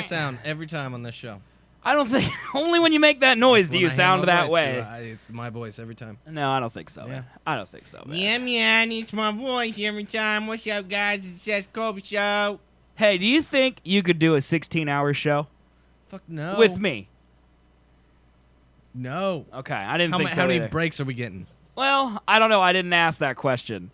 sound every time on this show. I don't think only when you make that noise do you sound that way. It's my voice every time. No, I don't think so. Man. I don't think so. Man. Yeah, it's my voice every time. What's up, guys? It's Seth and Colby show. Hey, do you think you could do a 16-hour show? Fuck no. With me? No. Okay, I didn't think so. How many breaks are we getting? Well, I don't know. I didn't ask that question.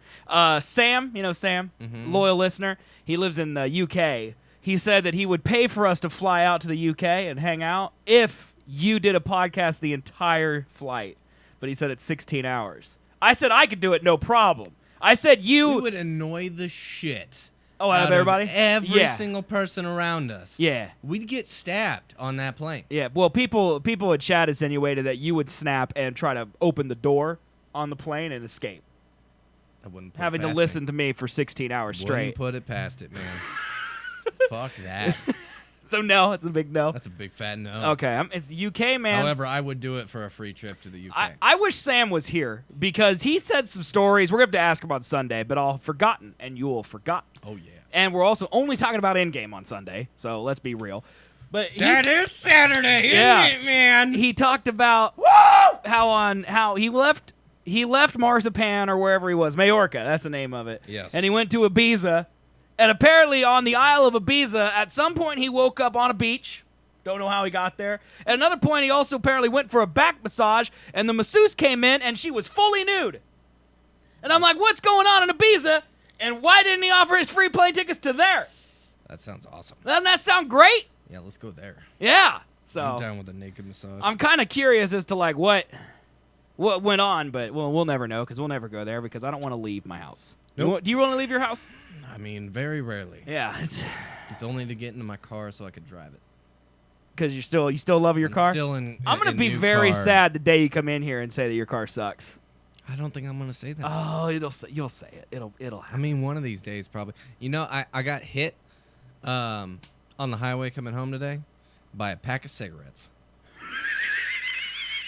Sam, you know Sam, loyal listener. He lives in the UK. He said that he would pay for us to fly out to the UK and hang out if you did a podcast the entire flight. But he said it's 16 hours. I said I could do it, no problem. I said you would annoy the shit. Oh, out of everybody? Every single person around us. Yeah. We'd get stabbed on that plane. Yeah. Well, people in chat insinuated that you would snap and try to open the door on the plane and escape. I wouldn't put having it past to listen to me for 16 hours straight. Wouldn't put it past it, man. Fuck that. So no, it's a big no. That's a big fat no. Okay, it's UK, man. However, I would do it for a free trip to the UK. I wish Sam was here because he said some stories. We're going to have to ask him on Sunday, but all forgotten, and you will forgot. Oh, yeah. And we're also only talking about Endgame on Sunday, so let's be real. But that is Saturday, isn't it, man? He talked about how he left Marzipan or wherever he was, Majorca, that's the name of it. Yes. And he went to Ibiza. And apparently on the Isle of Ibiza, at some point he woke up on a beach. Don't know how he got there. At another point, he also apparently went for a back massage, and the masseuse came in, and she was fully nude. And I'm like, what's going on in Ibiza? And why didn't he offer his free plane tickets to there? That sounds awesome. Doesn't that sound great? Yeah, let's go there. Yeah. So I'm down with a naked massage. I'm kind of curious as to like what went on, but we'll never know because we'll never go there because I don't want to leave my house. Nope. Do you want to leave your house? I mean, very rarely. Yeah, it's only to get into my car so I could drive it. Because you still love your car? I'm gonna be very sad the day you come in here and say that your car sucks. I don't think I'm gonna say that. Oh, you'll say it. It'll happen. I mean, one of these days probably. You know, I got hit on the highway coming home today by a pack of cigarettes.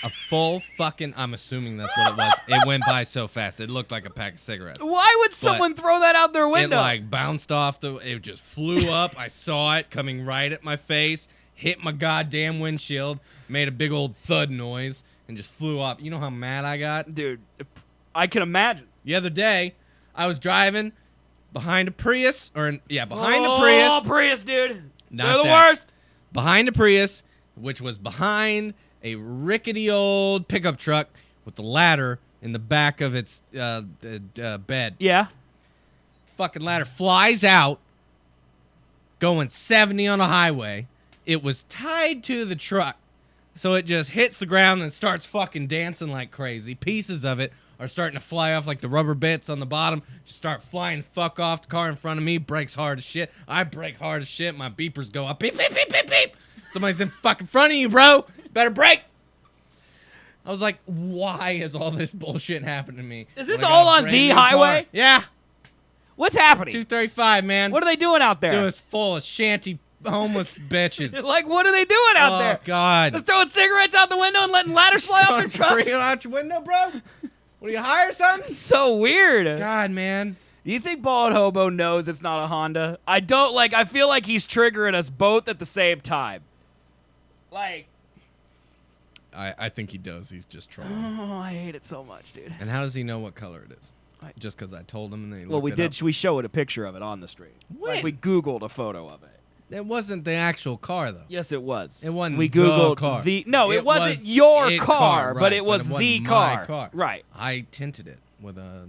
A full fucking, I'm assuming that's what it was. It went by so fast. It looked like a pack of cigarettes. Why would someone throw that out their window? It like bounced off it just flew up. I saw it coming right at my face, hit my goddamn windshield, made a big old thud noise, and just flew off. You know how mad I got? Dude, I can imagine. The other day, I was driving behind a Prius, behind a Prius. Oh, Prius, dude. They're the that. worst. Behind a Prius, which was behind a rickety old pickup truck with the ladder in the back of its bed. Yeah. Fucking ladder flies out, going 70 on a highway. It was tied to the truck, so it just hits the ground and starts fucking dancing like crazy. Pieces of it are starting to fly off, like the rubber bits on the bottom just start flying fuck off. The car in front of me brakes hard as shit. I brake hard as shit. My beepers go up. Beep, beep, beep, beep, beep. Somebody's in fucking front of you, bro. Better brake. I was like, why has all this bullshit happened to me? Is this all on the highway? Car? Yeah. What's happening? 235, man. What are they doing out there? Dude, it's full of shanty homeless bitches. Like, what are they doing out there? Oh, God. They're throwing cigarettes out the window and letting ladders fly off their trucks? Bring it out your window, bro? What, do you hire something? So weird. God, man. Do you think Bald Hobo knows it's not a Honda? I feel like he's triggering us both at the same time. Like... I think he does. He's just trolling. Oh, I hate it so much, dude. And how does he know what color it is? Just because I told him and they Well, we showed a picture of it on the street. When? Like, we Googled a photo of it. It wasn't the actual car, though. Yes, it was. It wasn't we Googled the car. No, it wasn't your car, right, but it was but the my car. Right. I tinted it with a...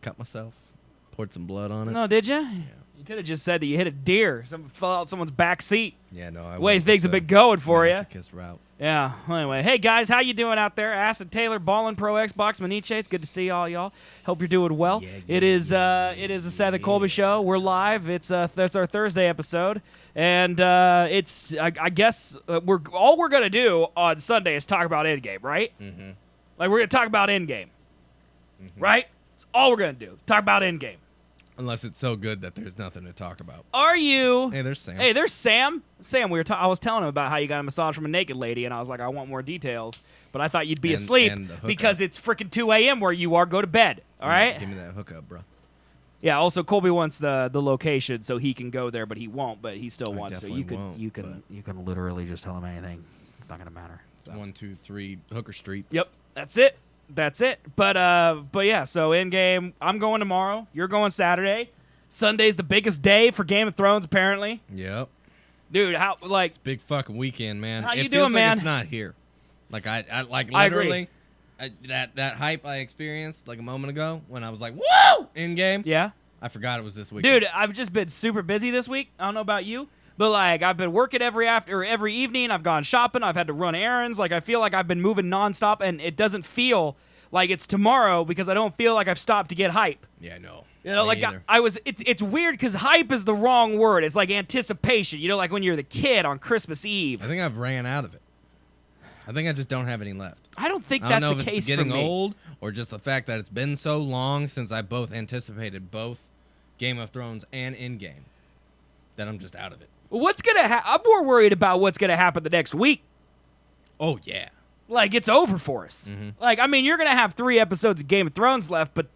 Cut myself. Poured some blood on it. No, did you? Yeah. You could have just said that you hit a deer. Someone fell out someone's back seat. Yeah, no. I Way things have been going for you. masochist route. Yeah. Well, anyway, hey guys, how you doing out there? Acid Taylor, Ballin' Pro Xbox, Maniche. It's good to see all y'all. Hope you're doing well. It is a Seth and Colby show. We're live. That's our Thursday episode, and it's I guess all we're gonna do on Sunday is talk about Endgame, right? Mm-hmm. Like we're gonna talk about Endgame, right? That's all we're gonna do. Talk about Endgame. Unless it's so good that there's nothing to talk about. Are you? Hey, there's Sam. Hey, there's Sam. Sam, I was telling him about how you got a massage from a naked lady, and I was like, I want more details. But I thought you'd be asleep and because it's freaking 2 a.m. where you are. Go to bed. All right? Give me that hookup, bro. Yeah. Also, Colby wants the location so he can go there, but he won't. But he still wants. So you can literally just tell him anything. It's not gonna matter. So. 123 Hooker Street. Yep. That's it. But yeah. So Endgame. I'm going tomorrow. You're going Saturday. Sunday's the biggest day for Game of Thrones, apparently. Yep. Dude, how like it's a big fucking weekend, man. How you it doing, feels man? Like it's not here. Like I like I literally that hype I experienced like a moment ago when I was like, "Whoa!" in game. Yeah. I forgot it was this week. Dude, I've just been super busy this week. I don't know about you, but like I've been working every evening. I've gone shopping. I've had to run errands. Like I feel like I've been moving nonstop, and it doesn't feel like it's tomorrow because I don't feel like I've stopped to get hype. Yeah, no. You know, like I was. It's weird because hype is the wrong word. It's like anticipation. You know, like when you're the kid on Christmas Eve. I think I've ran out of it. I think I just don't have any left. I don't think I don't that's know the if case it's getting for me. old or just the fact that it's been so long since I both anticipated both Game of Thrones and Endgame that I'm just out of it. What's gonna happen? I'm more worried about what's gonna happen the next week. Oh yeah. Like it's over for us. Mm-hmm. Like I mean, you're gonna have 3 episodes of Game of Thrones left, but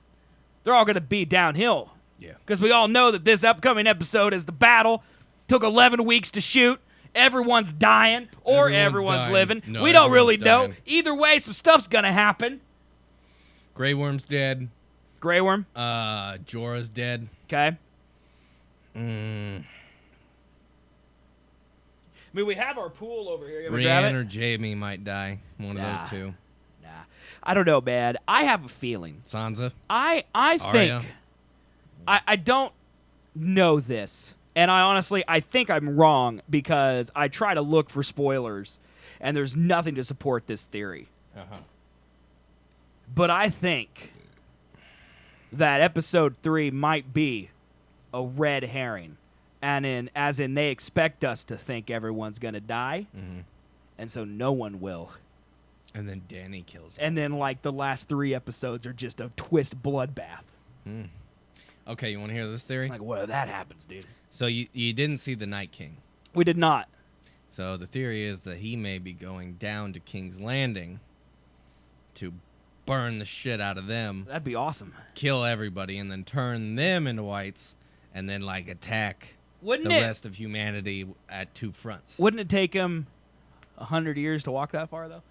they're all gonna be downhill. Yeah. Because we all know that this upcoming episode is the battle. Took 11 weeks to shoot. Everyone's dying or everyone's dying. living. No, We don't really everyone's know. dying. Either way, some stuff's gonna happen. Grey Worm's dead. Grey Worm. Jorah's dead. Okay. Mm. I mean, we have our pool over here. You ever grab Brienne it? or Jaime might die. One of those two. Nah. I don't know, man. I have a feeling. Sansa. I Arya. think I don't know this, and I think I'm wrong because I try to look for spoilers, and there's nothing to support this theory. But I think that episode 3 might be a red herring, and as in they expect us to think everyone's gonna die, and so no one will. And then Dany kills him. And then like the last 3 episodes are just a twist bloodbath. Okay, you want to hear this theory? Like, what if that happens, dude? So you didn't see the Night King. We did not. So the theory is that he may be going down to King's Landing to burn the shit out of them, That'd be awesome. kill everybody, and then turn them into whites, and then like attack Wouldn't the it? rest of humanity at 2 fronts. Wouldn't it take him 100 years to walk that far, though?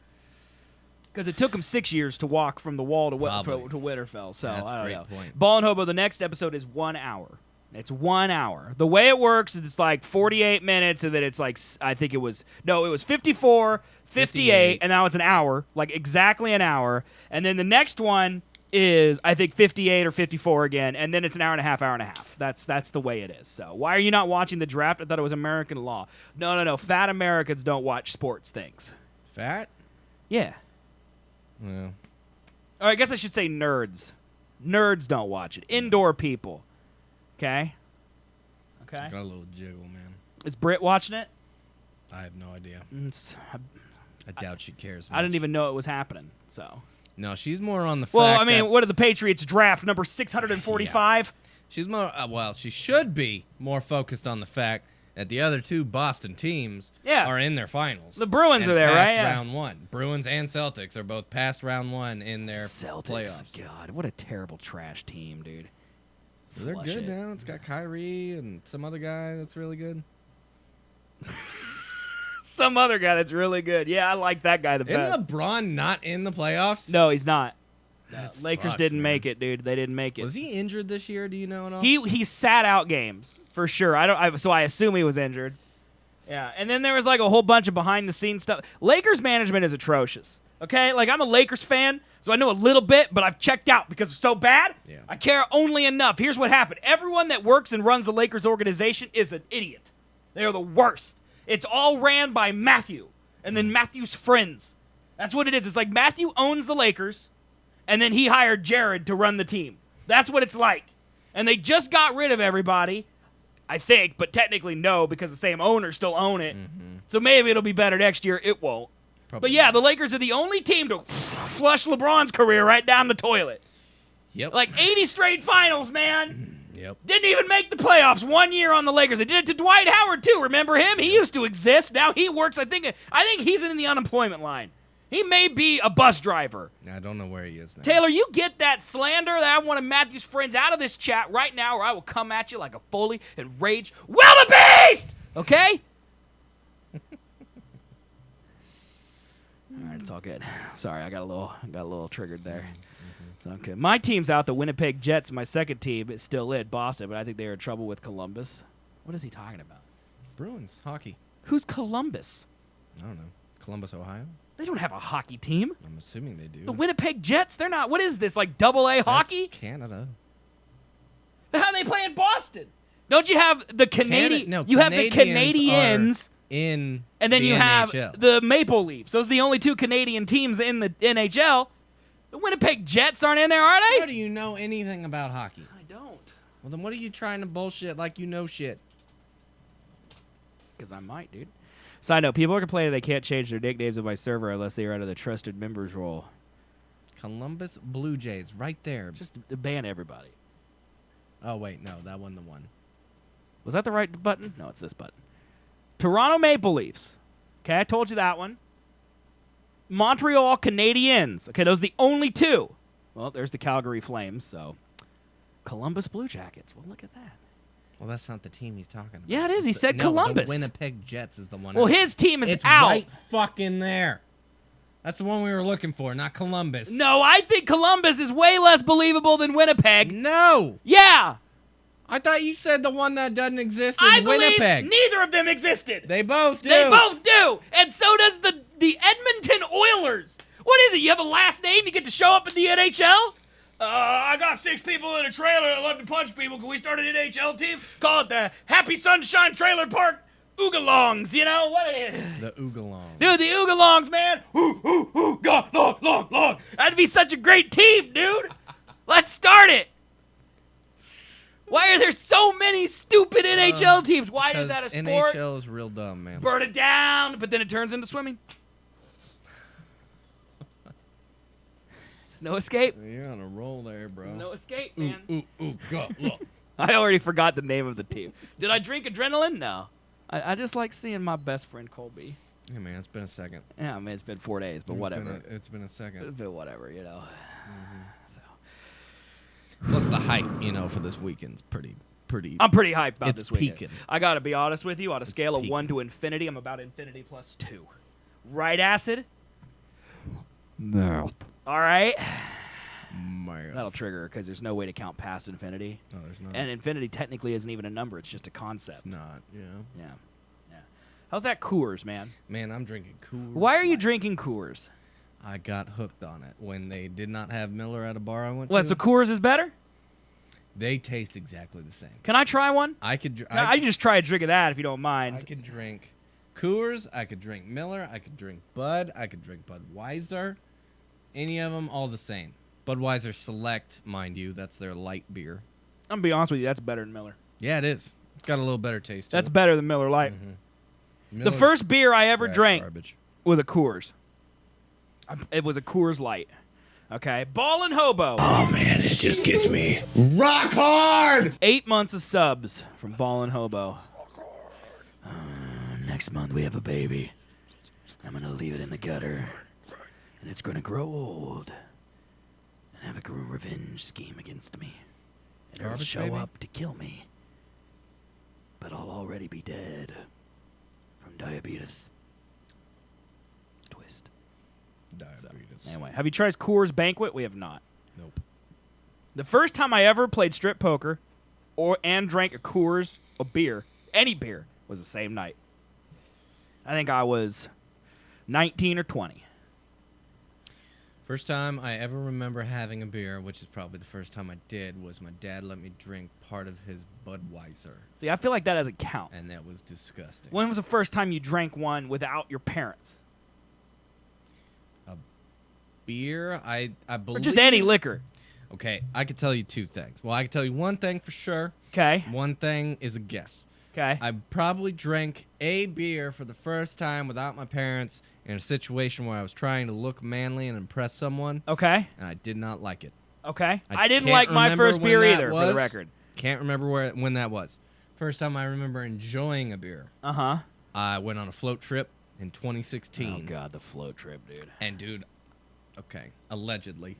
Because it took him 6 years to walk from the wall to Winterfell. So That's I a don't great know. point. Ball and Hobo, the next episode is 1 hour. It's 1 hour. The way it works is it's like 48 minutes, and then it's like, it was 54, 58, and now it's an hour, like exactly an hour. And then the next one is, I think, 58 or 54 again, and then it's an hour and a half. That's the way it is. So why are you not watching the draft? I thought it was American law. No. Fat Americans don't watch sports things. Fat? Yeah. Well, Or I guess I should say nerds. Nerds don't watch it. Indoor people. Okay? got a little jiggle, man. Is Britt watching it? I have no idea. I doubt she cares much. I didn't even know it was happening, so. No, she's more on the fact Well, I mean, that what did the Patriots draft? Number 645? she's more, she should be more focused on the fact that the other 2 Boston teams are in their finals. The Bruins and are there, past right? Yeah. round 1. Bruins and Celtics are both past round 1 in their Celtics. playoffs. God, what a terrible trash team, dude. They're Flush good it. now. It's got Kyrie and some other guy that's really good. Some other guy that's really good. Yeah, I like that guy the best. Isn't LeBron not in the playoffs? No, he's not. That's Lakers fucked, didn't man. make it, dude. They didn't make it. Was he injured this year? Do you know at all? He sat out games for sure. So I assume he was injured. Yeah, and then there was like a whole bunch of behind the scenes stuff. Lakers management is atrocious. Okay, like I'm a Lakers fan, so I know a little bit, but I've checked out because it's so bad. Yeah. I care only enough. Here's what happened: everyone that works and runs the Lakers organization is an idiot. They are the worst. It's all ran by Matthew, and then Matthew's friends. That's what it is. It's like Matthew owns the Lakers, and then he hired Jared to run the team. That's what it's like. And they just got rid of everybody, I think, but technically no, because the same owners still own it. So maybe it'll be better next year. It won't. Probably But yeah, not. the Lakers are the only team to flush LeBron's career right down the toilet. Yep. Like 80 straight finals, man. Yep. Didn't even make the playoffs 1 year on the Lakers. They did it to Dwight Howard too. Remember him? He used to exist. Now he works. I think he's in the unemployment line. He may be a bus driver. I don't know where he is now. Taylor, you get that slander that I want Matthew's friends out of this chat right now, or I will come at you like a bully and rage wildebeest! Okay? All right, it's all good. Sorry, I got a little triggered there. It's okay. My team's out, the Winnipeg Jets. My second team is still in Boston, but I think they are in trouble with Columbus. What is he talking about? Bruins hockey. Who's Columbus? I don't know. Columbus, Ohio. They don't have a hockey team. I'm assuming they do. The Winnipeg Jets, they're not. What is this, like AA hockey? That's Canada. How they play in Boston? Don't you have the Canadian? No, you have the Canadians in and then the you have NHL. the Maple Leafs. Those are the only two Canadian teams in the NHL. The Winnipeg Jets aren't in there, are How they? do you know anything about hockey? I don't. Well, then what are you trying to bullshit like you know shit? Because I might, dude. Side note, people are complaining they can't change their nicknames on my server unless they are under the trusted members role. Columbus Blue Jays, right there. Just ban everybody. Oh, wait, no, that wasn't the one. Was that the right button? No, it's this button. Toronto Maple Leafs. Okay, I told you that one. Montreal Canadiens. Okay, those are the only two. Well, there's the Calgary Flames, so. Columbus Blue Jackets. Well, look at that. Well, that's not the team he's talking about. Yeah, it is. He said No, Columbus. the Winnipeg Jets is the one. Well, his team is it's out. right fucking there. That's the one we were looking for, not Columbus. No, I think Columbus is way less believable than Winnipeg. No. Yeah. I thought you said the one that doesn't exist is I Winnipeg. believe neither of them existed. They both do. They both do. And so does the Edmonton Oilers. What is it? You have a last name? You get to show up in the NHL? I got 6 people in a trailer that love to punch people. Can we start an NHL team? Call it the Happy Sunshine Trailer Park Oogalongs. You know? What is it? The Oogalong. Dude, the Oogalongs, man. Long. That'd be such a great team, dude. Let's start it. Why are there so many stupid NHL teams? Why is that a sport? NHL is real dumb, man. Burn it down, but then it turns into swimming. There's no escape. You're on a roll there, bro. There's no escape, man. God, look. I already forgot the name of the team. Did I drink adrenaline? No. I just like seeing my best friend Colby. Yeah, man, it's been a second. Yeah, I mean, it's been 4 days, but whatever. It's been a second. But whatever, you know. So. Plus the hype, for this weekend's pretty. I'm pretty hyped about It's this weekend. peaking. I got to be honest with you. On a scale of peaking. 1 to infinity, I'm about infinity plus 2. Right, Acid? No. All right. Man. That'll trigger because there's no way to count past infinity. No, there's not. And infinity technically isn't even a number. It's just a concept. It's not, Yeah. How's that Coors, man? Man, I'm drinking Coors. Why are you Light. drinking Coors? I got hooked on it when they did not have Miller at a bar I went What, to. so Coors is better? They taste exactly the same. Can I try one? I could. I just try a drink of that if you don't mind. I could drink Coors. I could drink Miller. I could drink Bud. I could drink Budweiser. Any of them, all the same. Budweiser Select, mind you, that's their light beer. I'm gonna be honest with you, that's better than Miller. Yeah, it is. It's got a little better taste. That's to it. better than Miller Lite. The Miller's first beer I ever trash drank garbage. was a Coors. It was a Coors Light. Okay, Ballin' Hobo. Oh man, it just gets me rock hard. 8 months of subs from Ballin' Hobo. Next month we have a baby. I'm gonna leave it in the gutter, and it's gonna grow old and have a revenge scheme against me. And it'll Garbage show baby? up to kill me, but I'll already be dead from diabetes. Twist. Diabetes. Anyway, have you tried Coors Banquet? We have not. Nope. The first time I ever played strip poker and drank a Coors, a beer, any beer, was the same night. I think I was 19 or 20. First time I ever remember having a beer, which is probably the first time I did, was my dad let me drink part of his Budweiser, See, I feel like that doesn't count. and that was disgusting. When was the first time you drank one without your parents? Beer, I believe. Or just any liquor? Okay, I could tell you 2 things. Well, I could tell you one thing for sure. Okay. One thing is a guess. Okay. I probably drank a beer for the first time without my parents in a situation where I was trying to look manly and impress someone, Okay. and I did not like it. Okay. I I didn't can't like my remember first when beer that either, for the was. record. Can't remember when that was. First time I remember enjoying a beer. Uh-huh. I went on a float trip in 2016. Oh god, the float trip, dude. And dude, okay, allegedly,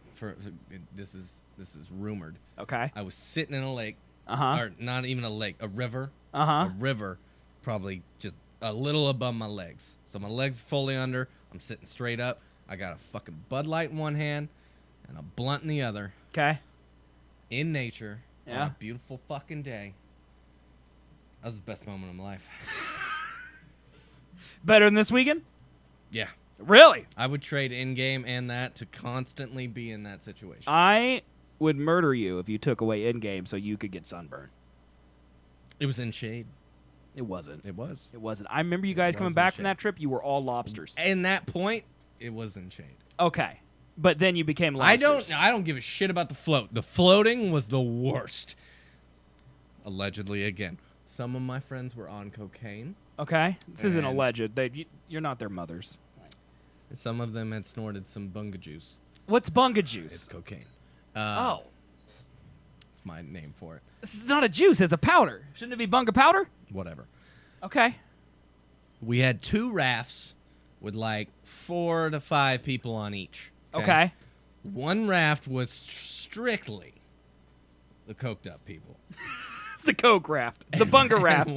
this is rumored. Okay. I was sitting in a lake, Uh-huh. or not even a lake, a river. Uh-huh. A river, probably just a little above my legs. So my legs fully under. I'm sitting straight up. I got a fucking Bud Light in one hand and a blunt in the other. Okay. In nature, on Yeah. a beautiful fucking day. That was the best moment of my life. Better than this weekend? Yeah. Really? I would trade Endgame and that to constantly be in that situation. I would murder you if you took away Endgame so you could get sunburned. It was in shade. It wasn't. It was. It wasn't. I remember you guys coming was back in from that trip. You were all lobsters. And that point, it was in shade. Okay. But then you became lobsters. I don't give a shit about the float. The floating was the worst. Allegedly, again. Some of my friends were on cocaine. Okay. This isn't And- alleged. You're not their mothers. And some of them had snorted some bunga juice. What's bunga It's juice? cocaine. Oh. It's my name for it. This is not a juice. It's a powder. Shouldn't it be bunga powder? Whatever. Okay. We had 2 rafts with like 4 to 5 people on each. Okay. One raft was strictly the coked up people. It's the Coke raft. The bunga And raft.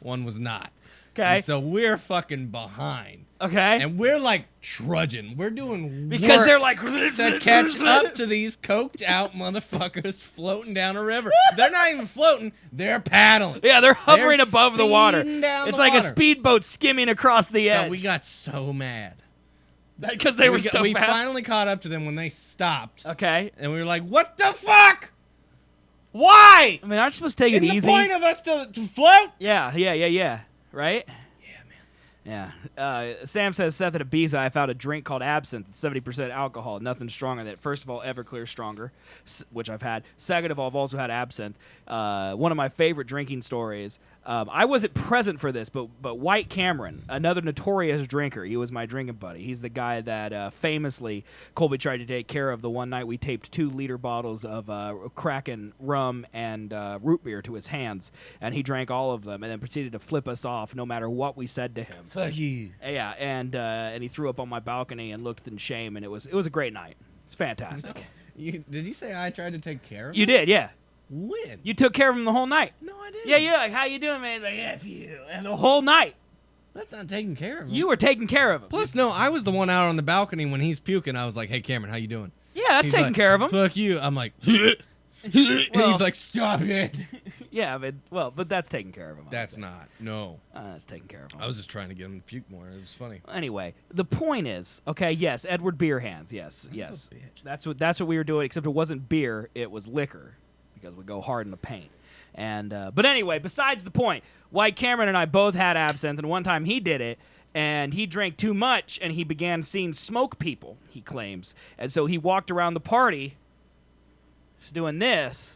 one was not. Okay. And so we're fucking behind. Okay. And we're like trudging. We're doing Because work they're like to catch up to these coked out motherfuckers floating down a river. They're not even floating, they're paddling. Yeah, they're hovering They're above the water. speeding down It's the like a water. speedboat skimming across the God, edge. we got so mad. Because they were so we fast. finally caught up to them when they stopped. Okay. And we were like, what the fuck? Why? I mean, aren't you supposed to take it Isn't easy? the point of us to float? Yeah. Right? Yeah, man. Yeah. Sam says, Seth at Ibiza, I found a drink called Absinthe. It's 70% alcohol. Nothing stronger than it. First of all, Everclear stronger, which I've had. Second of all, I've also had Absinthe. One of my favorite drinking stories. I wasn't present for this, but White Cameron, another notorious drinker, he was my drinking buddy. He's the guy that famously Colby tried to take care of the one night we taped 2-liter bottles of Kraken rum and root beer to his hands, and he drank all of them and then proceeded to flip us off no matter what we said to him. Fuck you. Yeah, and he threw up on my balcony and looked in shame, and it was a great night. It's fantastic. Did you say I tried to take care of You him? did, yeah. When? You took care of him the whole night. No, I didn't. Yeah, you're like, how you doing, man? He's like, F you. And the whole night, That's not taking care of him. you were taking care of him. Plus, no, I was the one out on the balcony when he's puking. I was like, hey, Cameron, how you doing? Yeah, that's He's taking like, care of him. Fuck you. I'm like, and Well- he's like, stop it. Yeah, but that's taking care of him. I would That's say. not. No. That's taking care of him. I was just trying to get him to puke more. It was funny. Anyway, the point is, okay, yes, Edward Beer Hands, yes. bitch. That's what we were doing, except it wasn't beer, it was liquor, because we go hard in the paint. And but anyway, besides the point, White Cameron and I both had absinthe, and one time he did it, and he drank too much, and he began seeing smoke people, he claims. And so he walked around the party just doing this,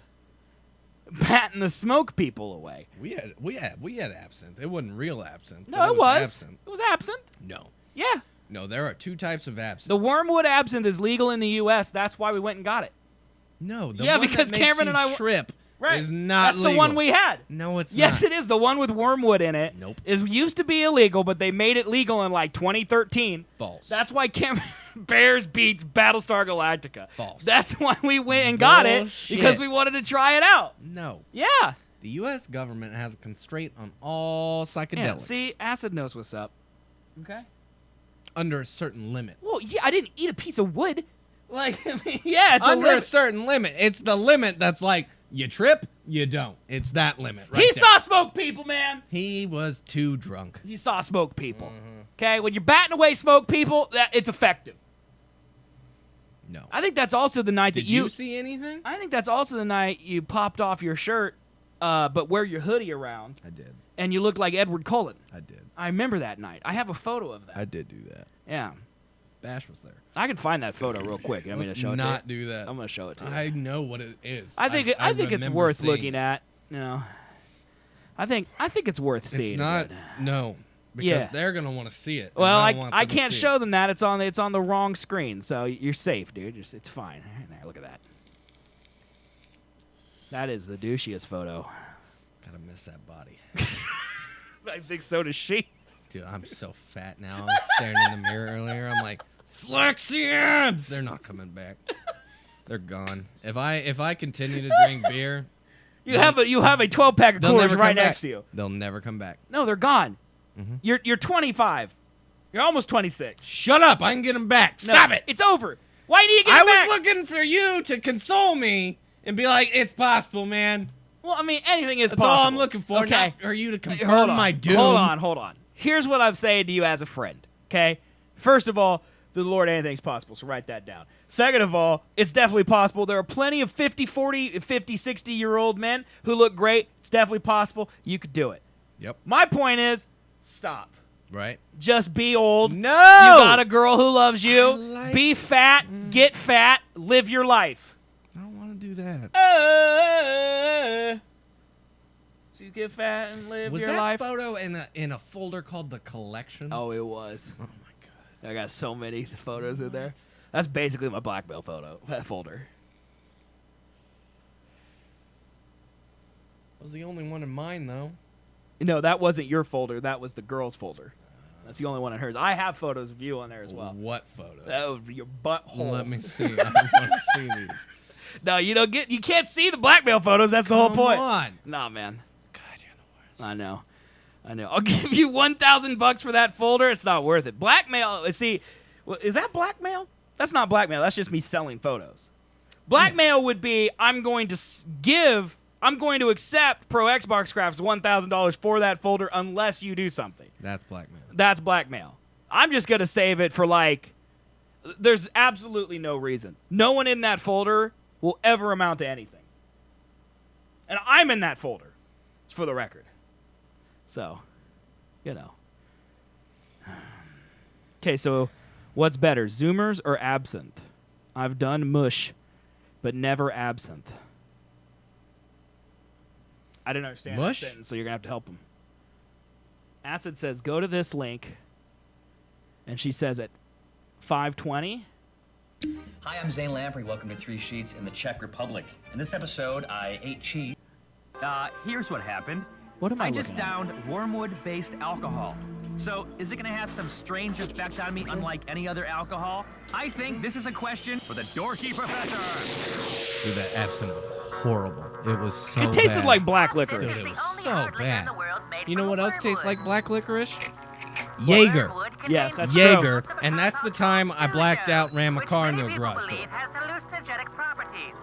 batting the smoke people away. We had absinthe. It wasn't real absinthe. No, but it was. absinthe. It was absinthe. No. Yeah. No, there are 2 types of absinthe. The wormwood absinthe is legal in the U.S. That's why we went and got it. No, the Yeah, one because that makes Cameron you and I trip Right. is not That's legal. the one we had. No, it's Yes, not. it is. The one with wormwood in it. Nope. Is used to be illegal, but they made it legal in like 2013. False. That's why Cameron Bears beats Battlestar Galactica. False. That's why we went and got it Bullshit. because we wanted to try it out. No. Yeah. The U.S. government has a constraint on all psychedelics. Yeah. See, acid knows what's up. Okay. Under a certain limit. Well, yeah, I didn't eat a piece of wood. Like, I mean, yeah, it's Under a a limit. certain limit. It's the limit that's like, you trip, you don't. It's that limit right He there. saw smoke people, man. He was too drunk. He saw smoke people. Mm-hmm. Okay, when you're batting away smoke people, it's effective. No. I think that's also the night Did that you see anything? I think that's also the night you popped off your shirt, but wear your hoodie around, I did. and you looked like Edward Cullen. I did. I remember that night. I have a photo of that. I did do that. Yeah, Bash was there. I can find that photo real quick. I'm going to Let's show it to you. not do that. I'm going to show it to you. I know what it is. I think I think it's remember worth seeing looking it. at. You know, I think it's worth seeing. It's not. but- No. Because Yeah. they're gonna want to see it. and Well, I, don't want I them to can't see show it. them that. It's on the wrong screen, so you're safe, dude. It's fine. There, look at that. That is the douchiest photo. Gotta miss that body. I think so does she. Dude, I'm so fat now. I was staring in the mirror earlier. I'm like, flex the abs. They're not coming back. They're gone. If I continue to drink beer, you have a 12-pack of Coors right next to you. They'll never come back. No, they're gone. Mm-hmm. You're 25. You're almost 26. Shut up! I can get them back. Stop it! It's over. Why do you get them back? I was looking for you to console me and be like, "It's possible, man." Well, I mean, anything is That's possible. all I'm looking for. Okay. Not for you to confirm my doom. Hold on. Here's what I'm saying to you as a friend. Okay. First of all, the Lord, anything's possible. So write that down. Second of all, it's definitely possible. There are plenty of 50, 40, 50, 60-year-old men who look great. It's definitely possible. You could do it. Yep. My point is, stop. Right. Just be old. No. You got a girl who loves you. Be fat. Get fat. Live your life. I don't want to do that. So you get fat and live Was your that life. photo in a folder called the collection? Oh, it was. Oh my god. I got so many photos in there. That's basically my blackmail photo. That folder. I was the only one in mine though. No, that wasn't your folder. That was the girl's folder. That's the only one in hers. I have photos of you on there as well. What photos? That would be your butthole. Let me see. I want to see these. No, you can't see the blackmail photos. That's the whole point. Come on. Nah, man. God, you're the worst. I know. I'll give you $1,000 for that folder. It's not worth it. Blackmail. See, is that blackmail? That's not blackmail. That's just me selling photos. Blackmail would be I'm going to accept Pro Xbox Craft's $1,000 for that folder unless you do something. That's blackmail. That's blackmail. I'm just going to save it for there's absolutely no reason. No one in that folder will ever amount to anything. And I'm in that folder, for the record. So, Okay, so what's better, Zoomers or Absinthe? I've done mush, but never Absinthe. I didn't understand Mush? that sentence, so you're going to have to help him. Acid says, go to this link, and she says at 5:20. Hi, I'm Zane Lamprey. Welcome to Three Sheets in the Czech Republic. In this episode, I ate cheese. Here's what happened. What am I just looking at? downed wormwood-based alcohol. So, is it gonna have some strange effect on me unlike any other alcohol? I think this is a question for the dorky professor. Dude, that absinthe was horrible. It was so It tasted bad. like black licorice. Dude, it was so bad. You know what else tastes like black licorice? Jaeger. Yes, that's Jaeger. true. And that's the time I blacked out and ran my car into a garage door. Has hallucinogenic properties.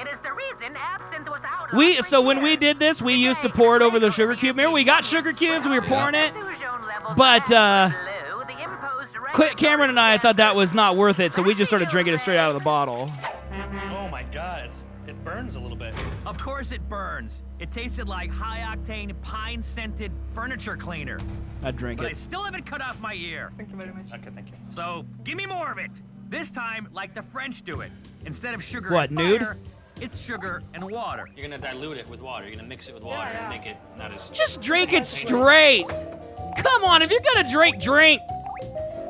It is the reason absinthe was out. So when we did this, we used to pour it over the sugar cube. Remember, we got sugar cubes, we were pouring it. But Cameron and I thought that was not worth it, so we just started drinking it straight out of the bottle. Oh my god, it burns a little bit. Of course it burns. It tasted like high-octane, pine-scented furniture cleaner. I'd drink But I it. still haven't cut off my ear. Okay, thank you. So, give me more of it. This time, like the French do it. Instead of sugar What, and nude? fire, it's sugar and water. You're gonna dilute it with water. You're gonna mix it with water and make it not as... Just drink it straight. Come on, if you're gonna drink, drink.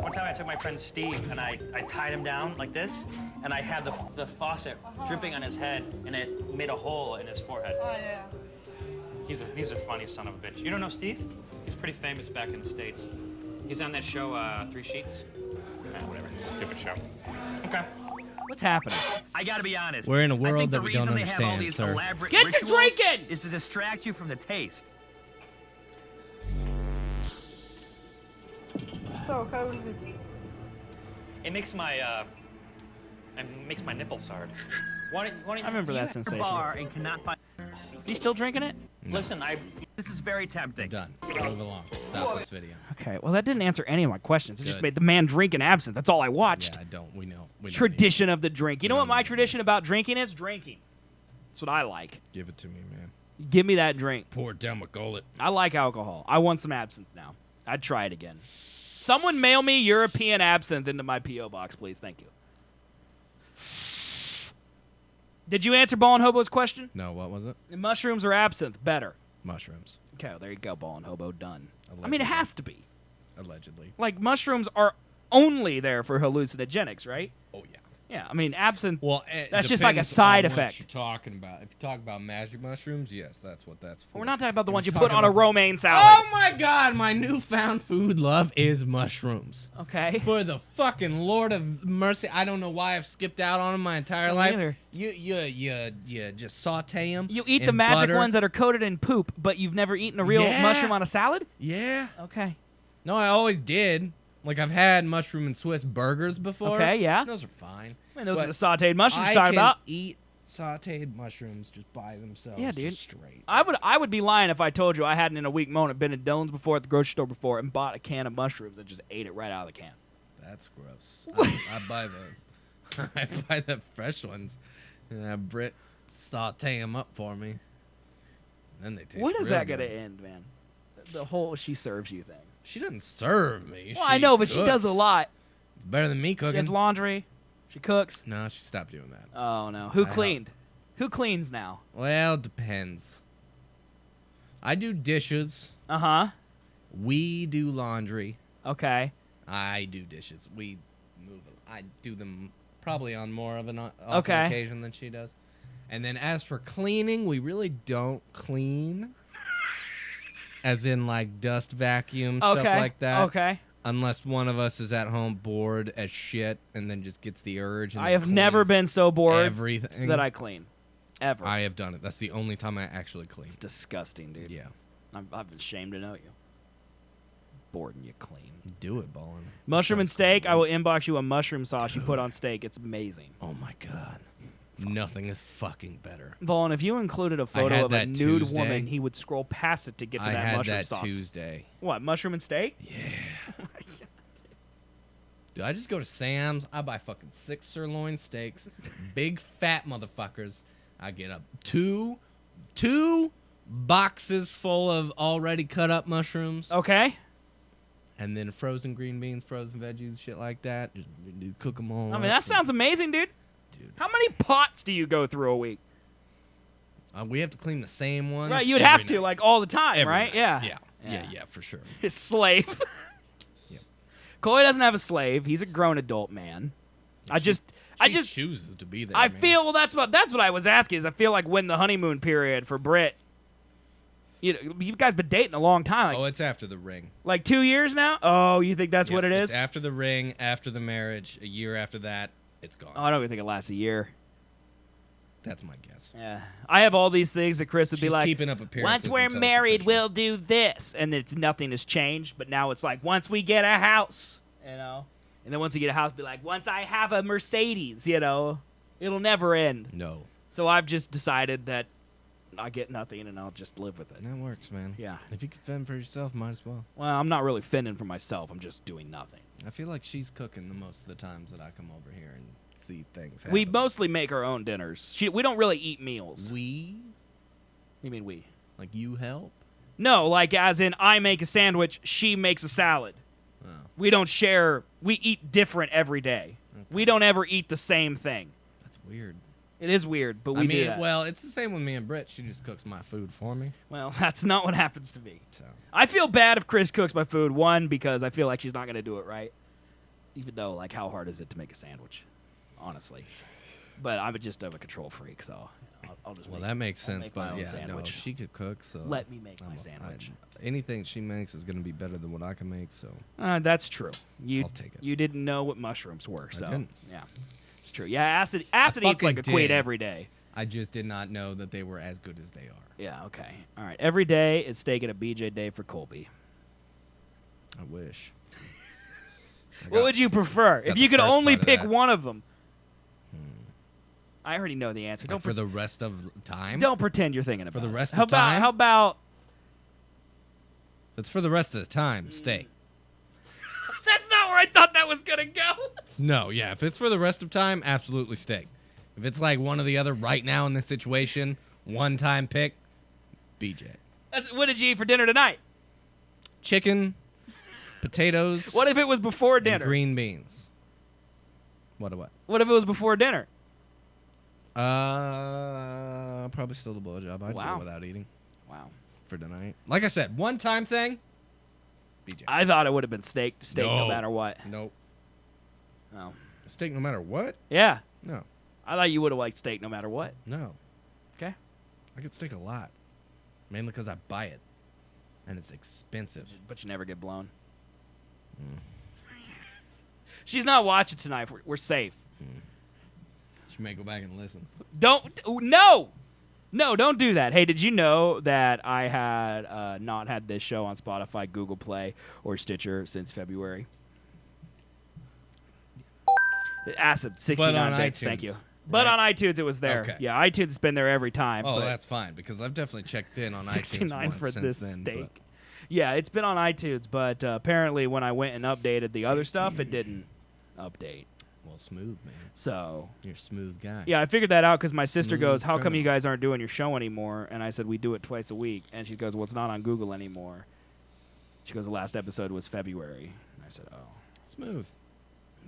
One time I took my friend Steve and I tied him down like this, and I had the faucet dripping on his head, and it made a hole in his forehead. Oh, yeah. He's a funny son of a bitch. You don't know Steve? He's pretty famous back in the States. He's on that show, Three Sheets. Whatever, it's a stupid show. Okay. What's happening? I gotta be honest. We're in a I world think that the we don't reason they have all understand, these sir. elaborate Get to rituals drinking! is to distract you from the taste. So, how is it? It makes my nipples hard. Why don't you, I remember that You're at a sensation. bar and cannot find. Is he still drinking it? Listen, This is very tempting. Done. Move along. Stop this video. Okay, well, that didn't answer any of my questions. It just Good. made the man drinking absinthe. That's all I watched. Yeah, I don't. We know. We don't Tradition of the drink. You know We what don't my need tradition about drinking is? Drinking. That's what I like. need- Give it to me, man. Give me that drink. Pour it down my gullet. I like alcohol. I want some absinthe now. I'd try it again. Someone mail me European absinthe into my P.O. box, please. Thank you. Did you answer Ball and Hobo's question? No, what was it? Mushrooms or absinthe? Better. Mushrooms. Okay, well, there you go, Ball and Hobo. Done. I mean, Allegedly. it has to be. Allegedly. Like, mushrooms are only there for hallucinogenics, right? Oh, yeah. Yeah, I mean, absinthe. Well, it That's just like a depends side on effect. What you're talking about. If you talk about magic mushrooms, yes, that's what that's for. We're not talking about the If ones you you're put talking on a about- romaine salad. Oh my God! My newfound food love is mushrooms. Okay. For the fucking Lord of mercy, I don't know why I've skipped out on them my entire life. either. You just saute them. You eat the magic ones that are coated in poop, but you've never eaten a real Yeah. mushroom on a salad? Yeah. Okay. No, I always did. Like I've had mushroom and Swiss burgers before. Okay, yeah. Those are fine. I mean, those But are the sauteed mushrooms I you're talking can about. eat sauteed mushrooms just by themselves. Yeah, dude. Just straight. I would be lying if I told you I hadn't in a weak moment been at Dylan's before at the grocery store before and bought a can of mushrooms and just ate it right out of the can. That's gross. I buy the fresh ones, and have Britt saute them up for me. Then they taste. When is real that gonna good. end, man? The whole she serves you thing. She doesn't serve me. Well, I know, but she does cooks. a lot. It's better than me She cooking. does laundry. She cooks. No, she stopped doing that. Oh no. Who I cleaned? Who cleans now? Well, it depends. I do dishes. Uh huh. We do laundry. Okay. I do dishes. We move. I do them probably on more of an often Okay. occasion than she does. And then as for cleaning, we really don't clean. As in like dust vacuum, stuff Okay. like that. Okay. Unless one of us is at home bored as shit and then just gets the urge. And I then have never cleans been so bored everything that I clean. Ever. I have done it. That's the only time I actually clean. It's disgusting, dude. Yeah. I'm ashamed to know you. Bored and you clean. Do it, Ballin. Mushroom and Sounds steak. cool. I will inbox you a mushroom sauce you put on steak. It's amazing. Oh my God. Nothing is fucking better. Vaughn, if you included a had photo of a that nude Tuesday. woman, he would scroll past it to get to I that had mushroom that sauce. Tuesday. What, mushroom and steak? Dude, I just go to Sam's. I buy fucking 6 sirloin steaks. Big fat motherfuckers. I get up two boxes full of already cut up mushrooms. Okay. And then frozen green beans, frozen veggies, shit like that. Just cook them all I mean, up. that sounds amazing, dude. Dude. How many pots do you go through a week? We have to clean the same ones. Right, you'd every have to, night. like, all the time, Every right? night. Yeah. Yeah, for sure. His slave. Yep. Colby doesn't have a slave. He's a grown adult man. I just chooses to be there. I man. feel, well, that's what I was asking, is I feel like when the honeymoon period for Britt, you know, you guys been dating a long time, like, Oh, it's after the ring. like 2 years now? Oh, you think that's what it is? It's after the ring, after the marriage, a year after that, it's gone. Oh, I don't even think it lasts a year. That's my guess. Yeah. I have all these things that Chris would be She's like, keeping up once appearances we're until it's married, official. we'll do this. And it's nothing has changed, but now it's like, once we get a house, you know? And then once you get a house, be like, once I have a Mercedes, you know? It'll never end. No. So I've just decided that I get nothing and I'll just live with it. That works, man. Yeah. If you can fend for yourself, might as well. Well, I'm not really fending for myself. I'm just doing nothing. I feel like she's cooking the most of the times that I come over here and see things happen. We mostly make our own dinners. We don't really eat meals. We? You mean we? Like you help? No, like as in I make a sandwich, she makes a salad. Oh. We don't share. We eat different every day. We don't ever eat the same thing. That's weird. It is weird, but we I mean, do that. well, it's the same with me and Britt. She just cooks my food for me. Well, that's not what happens to me. So I feel bad if Chris cooks my food. One, because I feel like she's not going to do it right. Even though, like, how hard is it to make a sandwich? Honestly. But I'm just a control freak, so I'll just well, make, that makes I'll sense. make my But own yeah, no, sandwich. she could cook. So Let me make my I'm- sandwich. anything she makes is gonna be better than what I can make. So That's true. I'll take it. You didn't know what mushrooms were, so didn't. yeah, it's true. Yeah, acid eats fucking like a queen did. every day. I just did not know that they were as good as they are. Yeah, okay, all right. Every day is steak at a BJ day for Colby. I wish. What would you prefer if the you could first only part of pick that. one of them? I already know the answer. Like for the rest of time. Don't pretend you're thinking about the it. rest how of about, time? How about It's for the rest of the time. Steak. that's not where I thought that was gonna go. No, yeah. If it's for the rest of time, absolutely steak. If it's like one or the other right now in this situation, one time pick, BJ. What did you eat for dinner tonight? Chicken, potatoes, What if it was before and dinner? green beans. What? What if it was before dinner? Probably still the blowjob. I'd Wow. go without eating Wow. for tonight. Like I said, one time thing, BJ. I thought it would have been steak no No. matter what. Nope. Oh. Steak no matter what? Yeah. No. I thought you would have liked steak no matter what. No. Okay. I get steak a lot. Mainly because I buy it. And it's expensive. But you never get blown. She's not watching tonight. We're safe. She may go back and listen. No, don't do that. Hey, did you know that I had not had this show on Spotify, Google Play, or Stitcher since February? Acid, 69 bits, thank you. But on iTunes, it was there. Okay. Yeah, iTunes has been there every time. Oh, but that's fine, because I've definitely checked in on 69 iTunes for since this then, steak. but- Yeah, it's been on iTunes, but apparently when I went and updated the other stuff, it didn't update. Well, smooth, man. So, You're a smooth guy. yeah, I figured that out because my sister Smooth goes, how come criminal. you guys aren't doing your show anymore? And I said, we do it twice a week. And she goes, well, it's not on Google anymore. She goes, the last episode was February. And I said, oh. Smooth.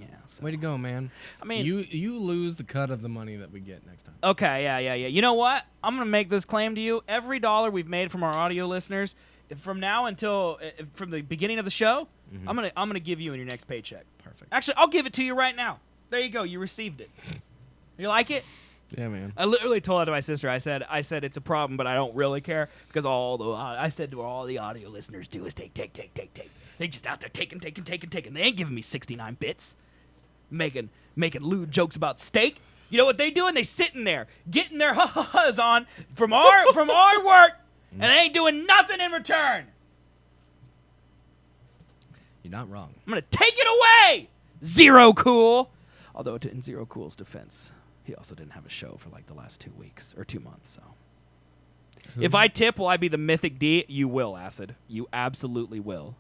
Yeah. So. Way to go, man. I mean, you lose the cut of the money that we get next time. okay, yeah. You know what? I'm going to make this claim to you. Every dollar we've made from our audio listeners, from now until, from the beginning of the show, I'm gonna give you in your next paycheck. Perfect. Actually, I'll give it to you right now. There you go. You received it. You like it? Yeah, man. I literally told it to my sister. I said it's a problem, but I don't really care because I said to all the audio listeners do is take. They just out there taking. They ain't giving me 69 bits, making lewd jokes about steak. You know what they doing? They sitting there getting their ha-ha-has on from our work, and they ain't doing nothing in return. You're not wrong. I'm gonna take it away. Zero Cool. Although in Zero Cool's defense, he also didn't have a show for like the last 2 weeks or 2 months. So, if I tip, will I be the Mythic D? You will, Acid. You absolutely will.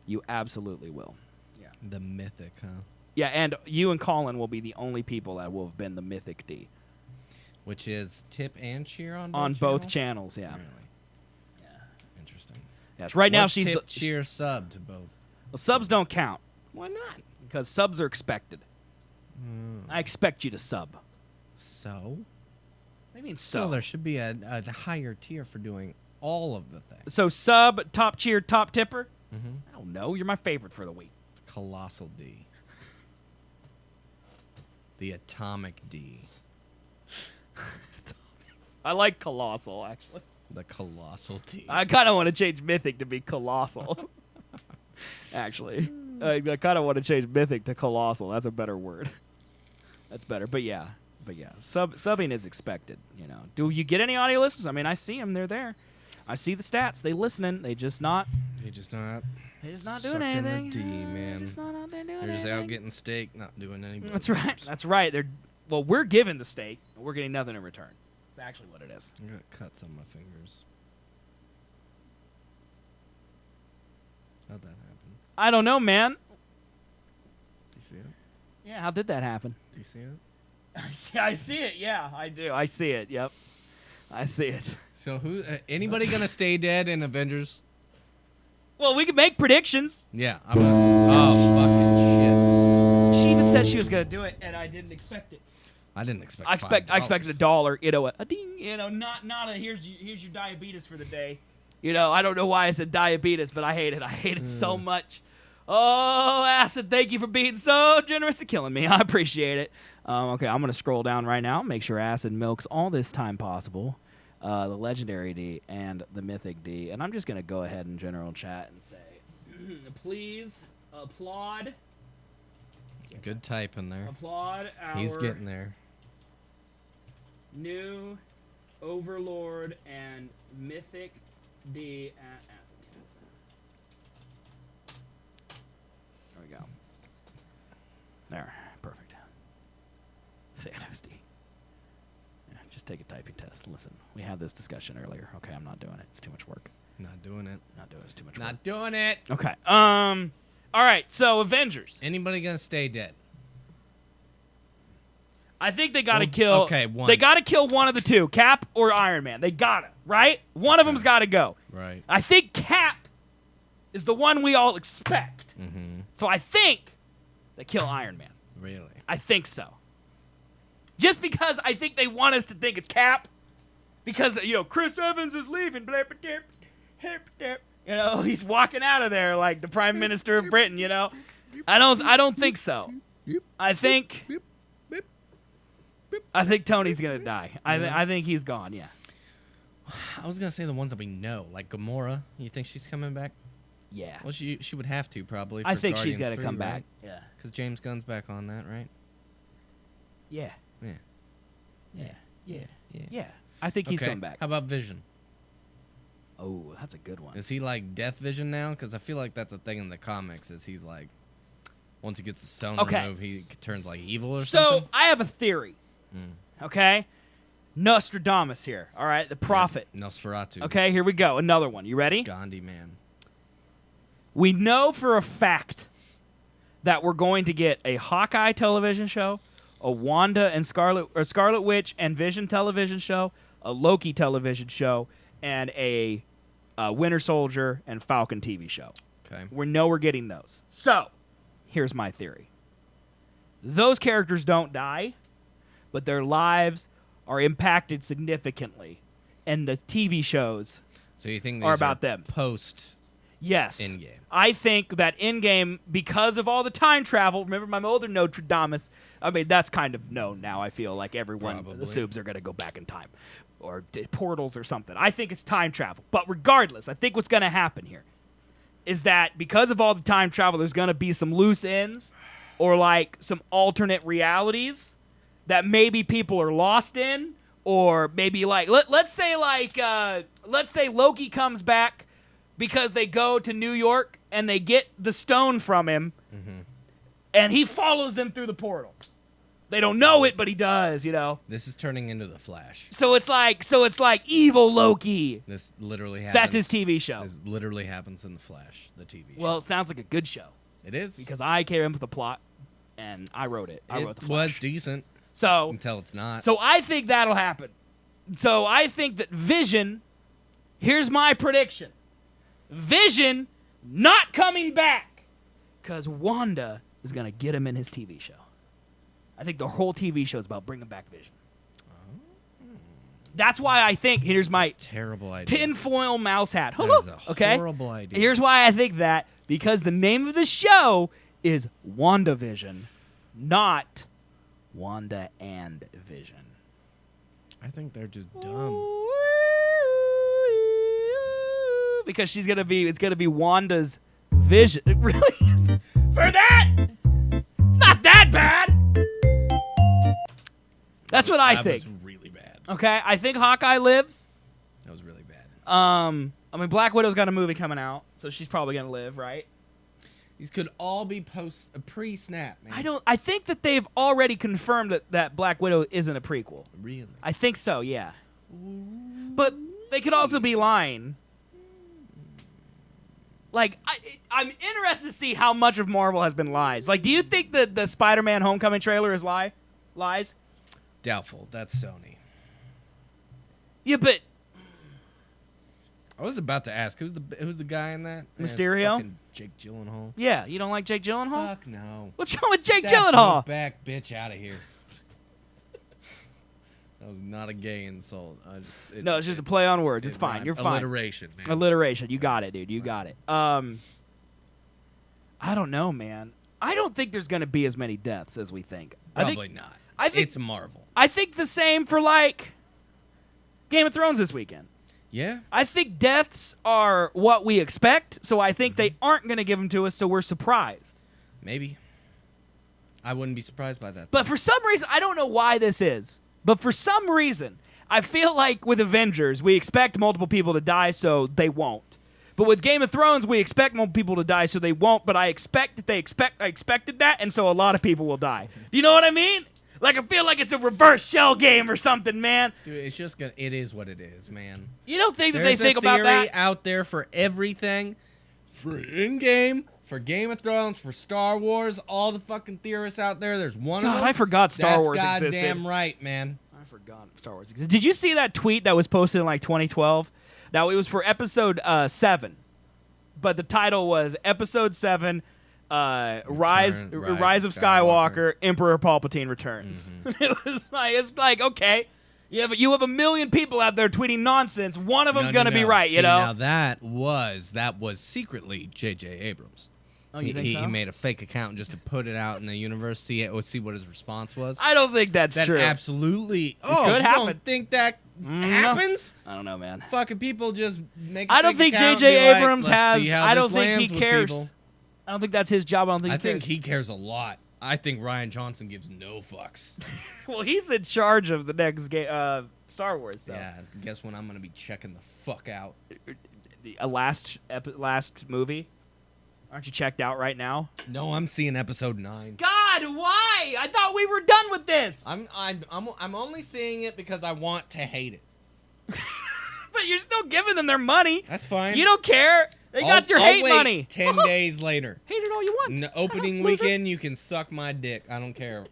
You absolutely will. Yeah. The mythic, huh? Yeah, and you and Colin will be the only people that will have been the Mythic D Which is tip and cheer on both channels. Yeah. Really? Yeah. Interesting. Yes. Right now What's she's tip, cheer, sub to both. well, subs don't count Why not? because subs are expected. I expect you to sub. So? What do you mean So so? there should be a higher tier for doing all of the things. So sub, top cheer, top tipper? I don't know. You're my favorite for the week. Colossal D. The atomic D. I like Colossal, actually. The colossal D. I kind of want to change Mythic to be Colossal. Actually. I kind of want to change Mythic to Colossal. That's a better word. That's better. But yeah. Subbing is expected, you know. Do you get any audio listeners? I mean, I see them. They're there. I see the stats. They listening. They just not You're just not doing sucking anything. the D, man. Just not out there doing You're just anything. out getting steak, not doing anything. That's right. That's right. We're giving the steak, but we're getting nothing in return. That's actually what it is. I got cuts on my fingers. How'd that happen? I don't know, man. Do you see it? Yeah, how did that happen? Do you see it? I see it. Yeah, I do. I see it. Yep. I see it. So who? Anybody gonna stay dead in Avengers? Well, we can make predictions. Yeah, I'm gonna. Oh fucking She even said she was gonna do it, and I didn't expect it. shit! I didn't expect. I expected $1. You know, a ding. You know, not a here's your diabetes for the day. You know, I don't know why I said diabetes, but I hate it. I hate it so much. Oh, Acid, thank you for being so generous and killing me. I appreciate it. Okay, I'm going to scroll down right now, make sure Acid milks all this time possible, the Legendary D and the Mythic D. And I'm just going to go ahead in general chat and say, please applaud. Good type in there. Applaud our He's getting there. new Overlord and Mythic D at Acid Cat. There we go. There. Perfect. Thanos D. Yeah, just take a typing test. Listen, we had this discussion earlier. Okay, I'm not doing it. It's too much work. Not doing it. Not doing it. It's too much work. Not doing it. Okay. All right. So Avengers. Anybody gonna stay dead? I think they gotta Well, kill. okay, one. They gotta kill one of the two, Cap or Iron Man. They gotta, right? One of them's gotta go. Right. I think Cap is the one we all expect. Mm-hmm. So I think they kill Iron Man. Really? I think so. Just because I think they want us to think it's Cap. Because, you know, Chris Evans is leaving. You know, he's walking out of there like the Prime Minister of Britain, you know. I don't think so. I think Tony's gonna die. I think he's gone. Yeah. I was gonna say the ones that we know, like Gamora. You think she's coming back? Yeah. Well, she would have to probably. I for think she's Guardians gonna 3, come right? back. Yeah. Because James Gunn's back on that, right? Yeah. Yeah. Yeah. Yeah. Yeah. Yeah. I think he's Okay, coming back. How about Vision? Oh, that's a good one. Is he like Death Vision now? Because I feel like that's a thing in the comics. Is he's like, once he gets the stone removed, he turns like evil or something? So I have a theory. Okay, Nostradamus here. All right, the prophet. Nosferatu. Okay, here we go. Another one. You ready? Gandhi man. We know for a fact that we're going to get a Hawkeye television show, a Wanda and Scarlet Witch and Vision television show, a Loki television show, and a Winter Soldier and Falcon TV show. Okay. We know we're getting those. So, here's my theory. Those characters don't die, but their lives are impacted significantly, and the TV shows So you think these are about them. Post Yes. Endgame. I think that Endgame, because of all the time travel, remember my older Nostradamus, I mean, that's kind of known now. I feel like everyone Probably. assumes they're going to go back in time. Or portals or something. I think it's time travel. But regardless, I think what's going to happen here is that because of all the time travel, there's going to be some loose ends or like some alternate realities that maybe people are lost in, or maybe like let's say Loki comes back because they go to New York and they get the stone from him, and he follows them through the portal. They don't know it, but he does, you know. This is turning into the Flash. So it's like evil Loki. This literally happens. That's his TV show. This literally happens in the Flash, the TV show. Well, it sounds like a good show it is because I came up with the plot and I wrote it. I wrote the It Flash. was decent So until it's not. So I think that'll happen. So I think that Vision, here's my prediction. Vision not coming back because Wanda is going to get him in his TV show. I think the whole TV show is about bringing back Vision. That's why I think, here's my terrible idea. tinfoil mouse hat. That is a Okay? horrible idea. Here's why I think that. Because the name of the show is WandaVision, not Wanda and Vision. I think they're just dumb. Because it's gonna be Wanda's vision. Really? For that? It's not that bad. That's what I think. That was really bad. Okay, I think Hawkeye lives. That was really bad. I mean, Black Widow's got a movie coming out, so she's probably gonna live, right? These could all be pre-snap, man. I think that they've already confirmed that Black Widow isn't a prequel. Really? I think so, yeah. But they could also be lying. Like, I'm interested to see how much of Marvel has been lies. Like, do you think that the Spider-Man Homecoming trailer is lies? Doubtful. That's Sony. Yeah, but I was about to ask who's the guy in that? Mysterio? Fucking Jake Gyllenhaal. yeah, you don't like Jake Gyllenhaal? Fuck no. What's wrong with Jake That Gyllenhaal? back bitch out of here. That was not a gay insult. No, it's just a play on words. It's fine. You're fine. Alliteration, man. Alliteration. You got it, dude. You got it. I don't know, man. I don't think there's going to be as many deaths as we think. Probably not. I think it's Marvel. I think the same for like Game of Thrones this weekend. Yeah. I think deaths are what we expect, so I think they aren't going to give them to us, so we're surprised. Maybe. I wouldn't be surprised by that. But for some reason, I don't know why this is, but for some reason, I feel like with Avengers, we expect multiple people to die, so they won't. But with Game of Thrones, we expect multiple people to die, so they won't, but I expected that, and so a lot of people will die. Do you know what I mean? Like, I feel like it's a reverse shell game or something, man. Dude, it's just gonna. It is what it is, man. You don't think that There's they think a about theory that? out there for everything, for Endgame, for Game of Thrones, for Star Wars. All the fucking theorists out there. There's one of God, them. I forgot Star Wars That's existed. goddamn right, man. I forgot Star Wars existed. Did you see that tweet that was posted in like 2012? Now, it was for episode 7, but the title was Episode 7. Rise of Skywalker, Emperor Palpatine returns. It's like okay, you have a million people out there tweeting nonsense. One of them's gonna be right, See, you know. Now that was secretly J.J. Abrams. Oh, you think so? He made a fake account just to put it out in the universe, see what his response was. I don't think that's that true. Absolutely. could you happen. don't think that happens? I don't know, man. Fucking people just make. I don't think J.J. Abrams has. I don't think he cares. People. I don't think that's his job. I think he cares a lot. I think Rian Johnson gives no fucks. Well, he's in charge of the next Star Wars, though. Yeah, guess when I'm gonna be checking the fuck out. A last movie. Aren't you checked out right now? No, I'm seeing episode 9. God, why? I thought we were done with this. I'm only seeing it because I want to hate it. But you're still giving them their money. That's fine. You don't care. They got your hate wait money. 10 days later. Hate it all you want. Opening Loser. weekend, you can suck my dick. I don't care.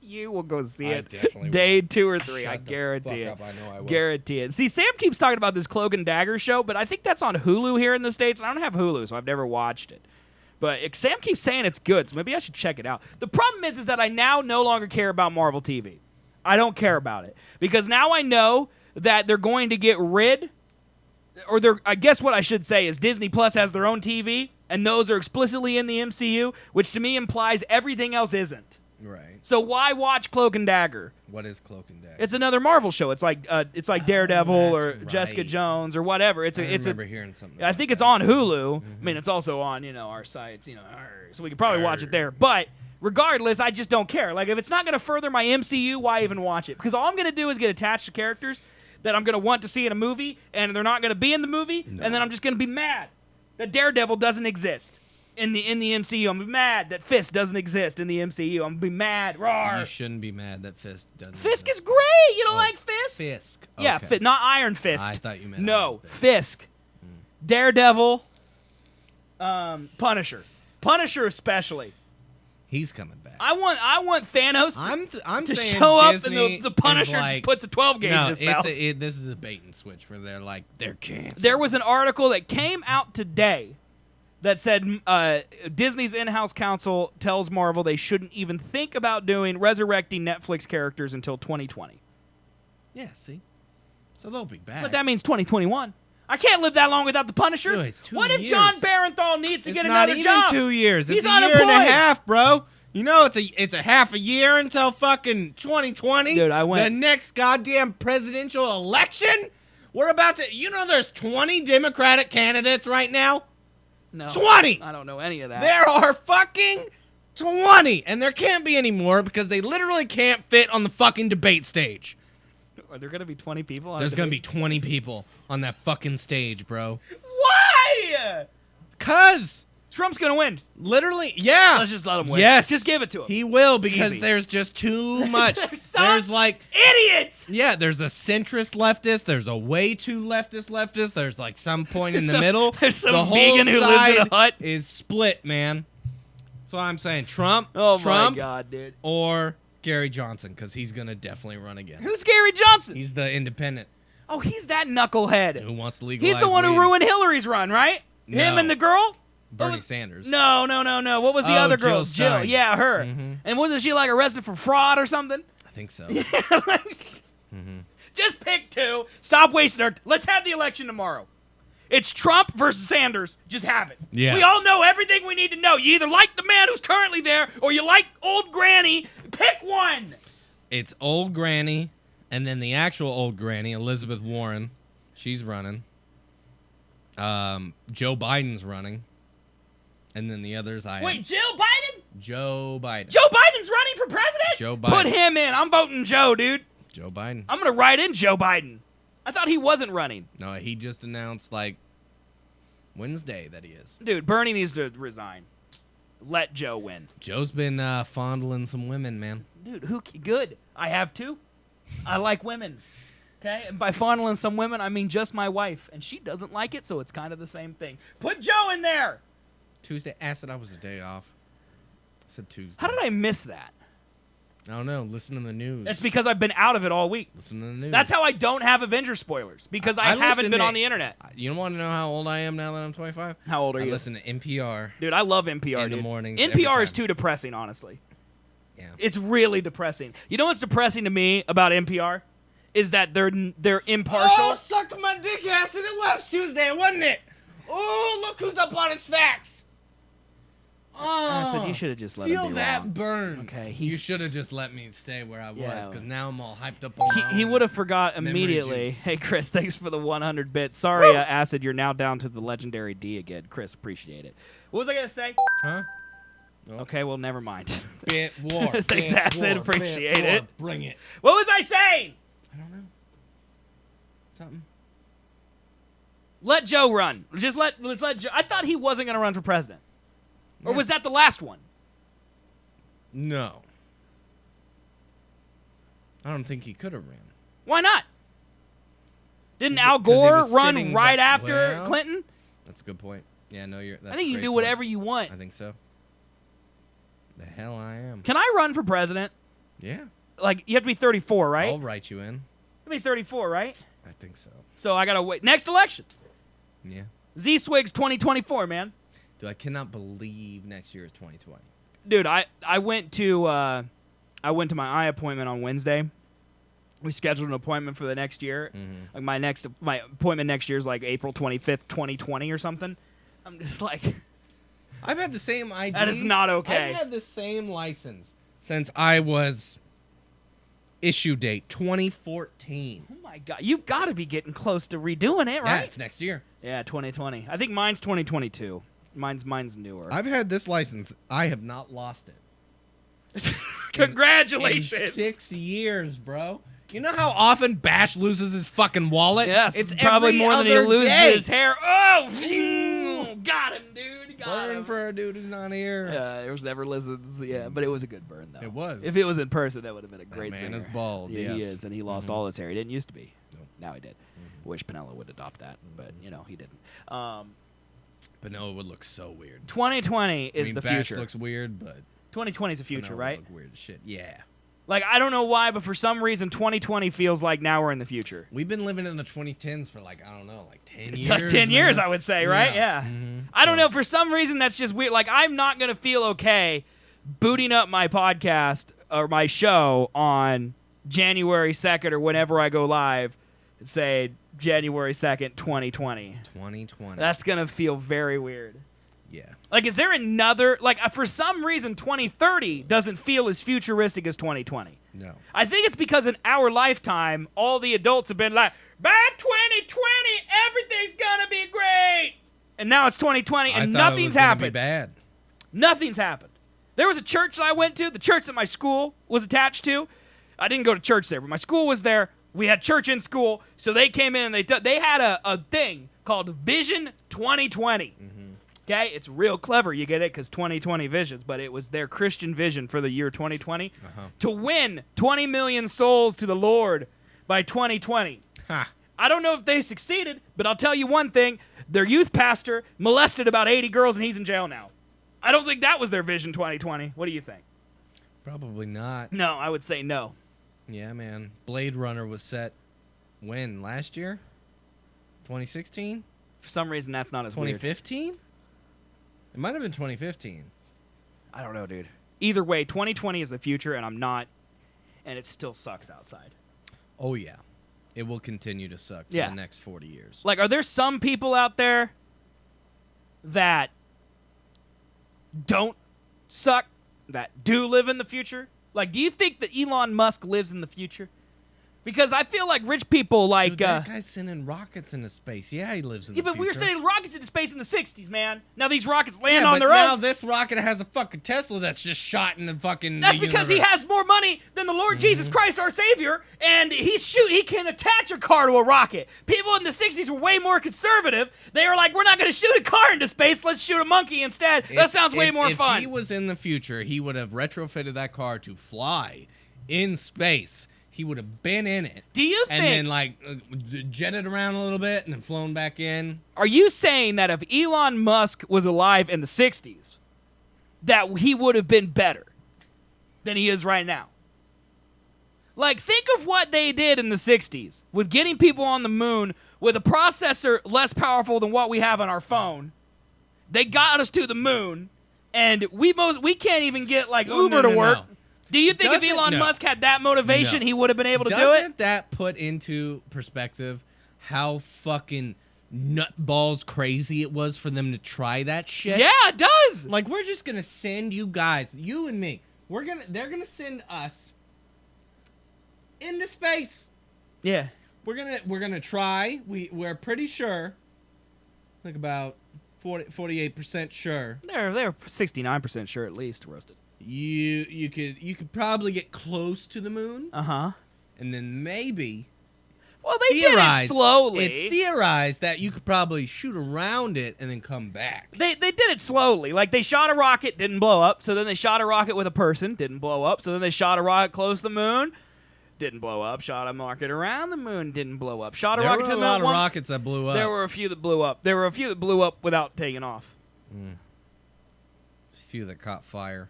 You will go see I it. definitely Day will. 2 or 3. Shut I the guarantee fuck it. up. I know I will. Guarantee it. See, Sam keeps talking about this Cloak and Dagger show, but I think that's on Hulu here in the States. And I don't have Hulu, so I've never watched it. But Sam keeps saying it's good, so maybe I should check it out. The problem is that I now no longer care about Marvel TV. I don't care about it. Because now I know that they're going to get rid, I guess what I should say is Disney Plus has their own TV, and those are explicitly in the MCU, which to me implies everything else isn't. Right. So why watch Cloak and Dagger? What is Cloak and Dagger? It's another Marvel show. It's like Daredevil or that's Jessica right. Jones or whatever. I remember hearing something. I think it's on Hulu. I mean, it's also on our sites, so we could probably watch it there. But regardless, I just don't care. Like, if it's not going to further my MCU, why even watch it? Because all I'm going to do is get attached to characters that I'm going to want to see in a movie, and they're not going to be in the movie, and then I'm just going to be mad that Daredevil doesn't exist in the MCU. I'm going to be mad that Fisk doesn't exist in the MCU. I'm going to be mad. Roar. You shouldn't be mad that Fisk doesn't. Fisk is great. You don't like Fisk? Fisk. Yeah, Okay. not Iron Fist. I thought you meant no Iron Fist. Fisk. Daredevil, Punisher especially. He's coming back. I want Thanos I'm to saying show up Disney and the Punisher is like, just puts a 12 gauge in his mouth. this is a bait and switch where they're like they're canceled. There was an article that came out today that said Disney's in-house counsel tells Marvel they shouldn't even think about resurrecting Netflix characters until 2020. Yeah, see, so they'll be back. But that means 2021. I can't live that long without the Punisher. Dude, it's 2 what if years. John Barenthal needs to It's get not another even job? 2 years. He's It's a year and a unemployed. half, bro. You know, it's a half a year until fucking 2020. Dude, I went- the next goddamn presidential election. We're about to. You know, there's 20 Democratic candidates right now. No, 20. I don't know any of that. There are fucking 20, and there can't be any more because they literally can't fit on the fucking debate stage. Are there going to be 20 people? On There's the gonna be debate? 20 people on that fucking stage, bro. Why? Cause Trump's going to win. literally, yeah. Let's just let him win. Yes, Just give it to him. He will because easy. there's just too much. There's some There's like. idiots. Yeah, there's a centrist leftist. There's a way too leftist. There's like some point in the middle. There's some the whole vegan who lives in a side hut. is split, man. That's what I'm saying. Trump, Oh Trump, my God, dude. or Gary Johnson, because he's gonna definitely run again. Who's Gary Johnson? He's the independent Oh, he's that knucklehead. who wants to legalize. He's the one who weed. ruined Hillary's run, right? Him No. and the girl? Bernie What was- Sanders. No. What was the Oh, other Jill girl? Stein. Yeah, her. And wasn't she like arrested for fraud or something? I think so. Just pick two. Stop wasting our. Let's have the election tomorrow. It's Trump versus Sanders. Just have it. Yeah. We all know everything we need to know. You either like the man who's currently there or you like old granny. Pick one. It's old granny, and then the actual old granny, Elizabeth Warren. She's running. Joe Biden's running. And then the others, Wait, Jill Biden? Joe Biden. Joe Biden's running for president? Joe Biden. Put him in. I'm voting Joe, dude. Joe Biden. I'm going to write in Joe Biden. I thought he wasn't running. No, he just announced, like, Wednesday that he is. Dude, Bernie needs to resign. Let Joe win. Joe's been fondling some women, man. Dude, good. I have two. I like women. Okay? And by fondling some women, I mean just my wife. And she doesn't like it, so it's kind of the same thing. Put Joe in there. Tuesday. I said I was a day off. I said Tuesday. How did I miss that? I don't know. Listen to the news. It's because I've been out of it all week. Listen to the news. That's how I don't have Avenger spoilers. Because I haven't listen been to- on the internet. You want to know how old I am now that I'm 25? How old are I you? listen to NPR. Dude, I love NPR, In the dude. mornings, every NPR is time. too depressing, honestly. Yeah. It's really depressing. You know what's depressing to me about NPR? Is that they're impartial. Oh, suck my dick ass, and it was Tuesday, wasn't it? Oh, look who's up on his facts. Oh, I said you should have just let him feel be that wrong. burn. Okay, You should have just let me stay where I was, because now I'm all hyped up on my He own would have forgot memory immediately. juice. Hey, Chris, thanks for the 100 bits. Sorry, Acid, you're now down to the legendary D again. Chris, appreciate it. What was I going to say? Huh? Okay, well, never mind. Bit war. Thanks, bit Acid. war, Appreciate bit war. it. Bring it. What was I saying? I don't know. Something. Let Joe run. Let's let Joe. I thought he wasn't going to run for president. Or was that the last one? No. I don't think he could have ran. Why not? Didn't Al 'Cause he Gore was run sitting right back- after well, Clinton? That's a good point. Yeah, no, that's I think you a can great do point. whatever you want. I think so. The hell I am. Can I run for president? Yeah. Like, you have to be 34, right? I'll write you in. You have to be 34, right? I think so. So I got to wait. Next election. Yeah. Z-Swigs 2024, man. Dude, I cannot believe next year is 2020. Dude, I went to my eye appointment on Wednesday. We scheduled an appointment for the next year. Mm-hmm. Like my appointment next year is like April 25th, 2020 or something. I'm just like, I've had the same ID. that is not okay. I've had the same license since I was issue date 2014. Oh my god, you got to be getting close to redoing it, Yeah, right? it's next year. Yeah, 2020. I think mine's 2022. Mine's newer. I've had this license. I have not lost it. Congratulations. In 6 years, bro. You know how often Bash loses his fucking wallet? Yeah, it's probably every more than he other loses day. his hair. Oh, got him, dude. Got Burn him. for a dude who's not here. There was never listens. Yeah, but it was a good burn though. It was. If it was in person, that would have been a great man singer. is bald, Yeah, he yes. is, and he lost all his hair. He didn't used to be. Nope. Now he did. Wish Pinella would adopt that, but he didn't. But no, it would look so weird. 2020 is I mean, the Bash future. looks weird, but 2020 is the future, Pinella would right? Look weird as shit. Yeah. Like, I don't know why, but for some reason, 2020 feels like now we're in the future. We've been living in the 2010s for like, I don't know, like 10 It's years. like 10 years, man. I would say, right? Yeah. I don't know. For some reason, that's just weird. Like, I'm not going to feel okay booting up my podcast or my show on January 2nd or whenever I go live and say January 2nd, 2020. 2020. That's going to feel very weird. Yeah. Like, is there another... Like, for some reason, 2030 doesn't feel as futuristic as 2020. No. I think it's because in our lifetime, all the adults have been like, by 2020, everything's gonna be great. And now it's 2020, and I thought nothing's it was gonna happened. Be bad. Nothing's happened. There was a church that I went to, the church that my school was attached to. I didn't go to church there, but my school was there. We had church in school, so they came in and they had a thing called Vision 2020. Okay, it's real clever. You get it because 2020 visions, but it was their Christian vision for the year 2020 to win 20 million souls to the Lord by 2020. Ha. I don't know if they succeeded, but I'll tell you one thing. Their youth pastor molested about 80 girls, and he's in jail now. I don't think that was their vision 2020. What do you think? Probably not. No, I would say no. Yeah, man. Blade Runner was set when? Last year? 2016? For some reason, that's not as weird. 2015? It might have been 2015. I don't know, dude. Either way, 2020 is the future, and I'm not, and it still sucks outside. Oh, yeah. It will continue to suck for Yeah. the next 40 years. Like, are there some people out there that don't suck, that do live in the future? Like, do you think that Elon Musk lives in the future? Because I feel like rich people like... Dude, that guy's sending rockets into space. Yeah, he lives in the but future. we were sending rockets into space in the 60s, man. Now these rockets land yeah, on but their now own. this rocket has a fucking Tesla that's just shot in the fucking That's the because he universe. has more money than the Lord Jesus Christ, our Savior, and he can attach a car to a rocket. People in the 60s were way more conservative. They were like, we're not going to shoot a car into space. Let's shoot a monkey instead. That sounds way more fun. If he was in the future, he would have retrofitted that car to fly in space. He would have been in it. Do you and think... then, like, jetted around a little bit and then flown back in. Are you saying that if Elon Musk was alive in the 60s, that he would have been better than he is right now? Like, think of what they did in the 60s with getting people on the moon with a processor less powerful than what we have on our phone. They got us to the moon, and we can't even get, like, Uber to work. No. Do you think if Elon Musk had that motivation, he would have been able to do it? Doesn't that put into perspective how fucking nutballs crazy it was for them to try that shit? Yeah, it does. Like, we're just gonna send you guys, you and me. They're gonna send us into space. Yeah. We're gonna try. We're pretty sure. Like about 48% sure. They're 69% sure at least roasted. You could probably get close to the moon, and then maybe. Well, they did it slowly. It's theorized that you could probably shoot around it and then come back. They did it slowly. Like, they shot a rocket, didn't blow up. So then they shot a rocket with a person, didn't blow up. So then they shot a rocket close to the moon, didn't blow up. Shot a rocket around the moon, didn't blow up. Shot a rocket to the moon. There were a lot of rockets that blew up. There were a few that blew up. There were a few that blew up without taking off. There's a few that caught fire.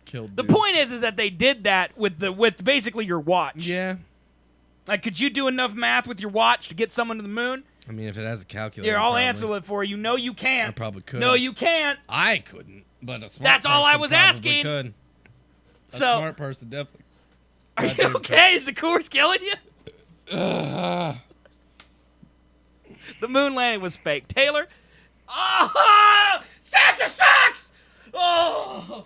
Killed The dudes. point is that they did that with basically your watch. Yeah. Like, could you do enough math with your watch to get someone to the moon? I mean, if it has a calculator. Here, I'll probably. answer it for you. No, you can't. I probably could. No, you can't. I couldn't, but a smart That's all I person was probably asking. Could. A So- smart person definitely. Are you okay? Is the course killing you? The moon landing was fake. Taylor? Oh! Sansa sucks! Oh!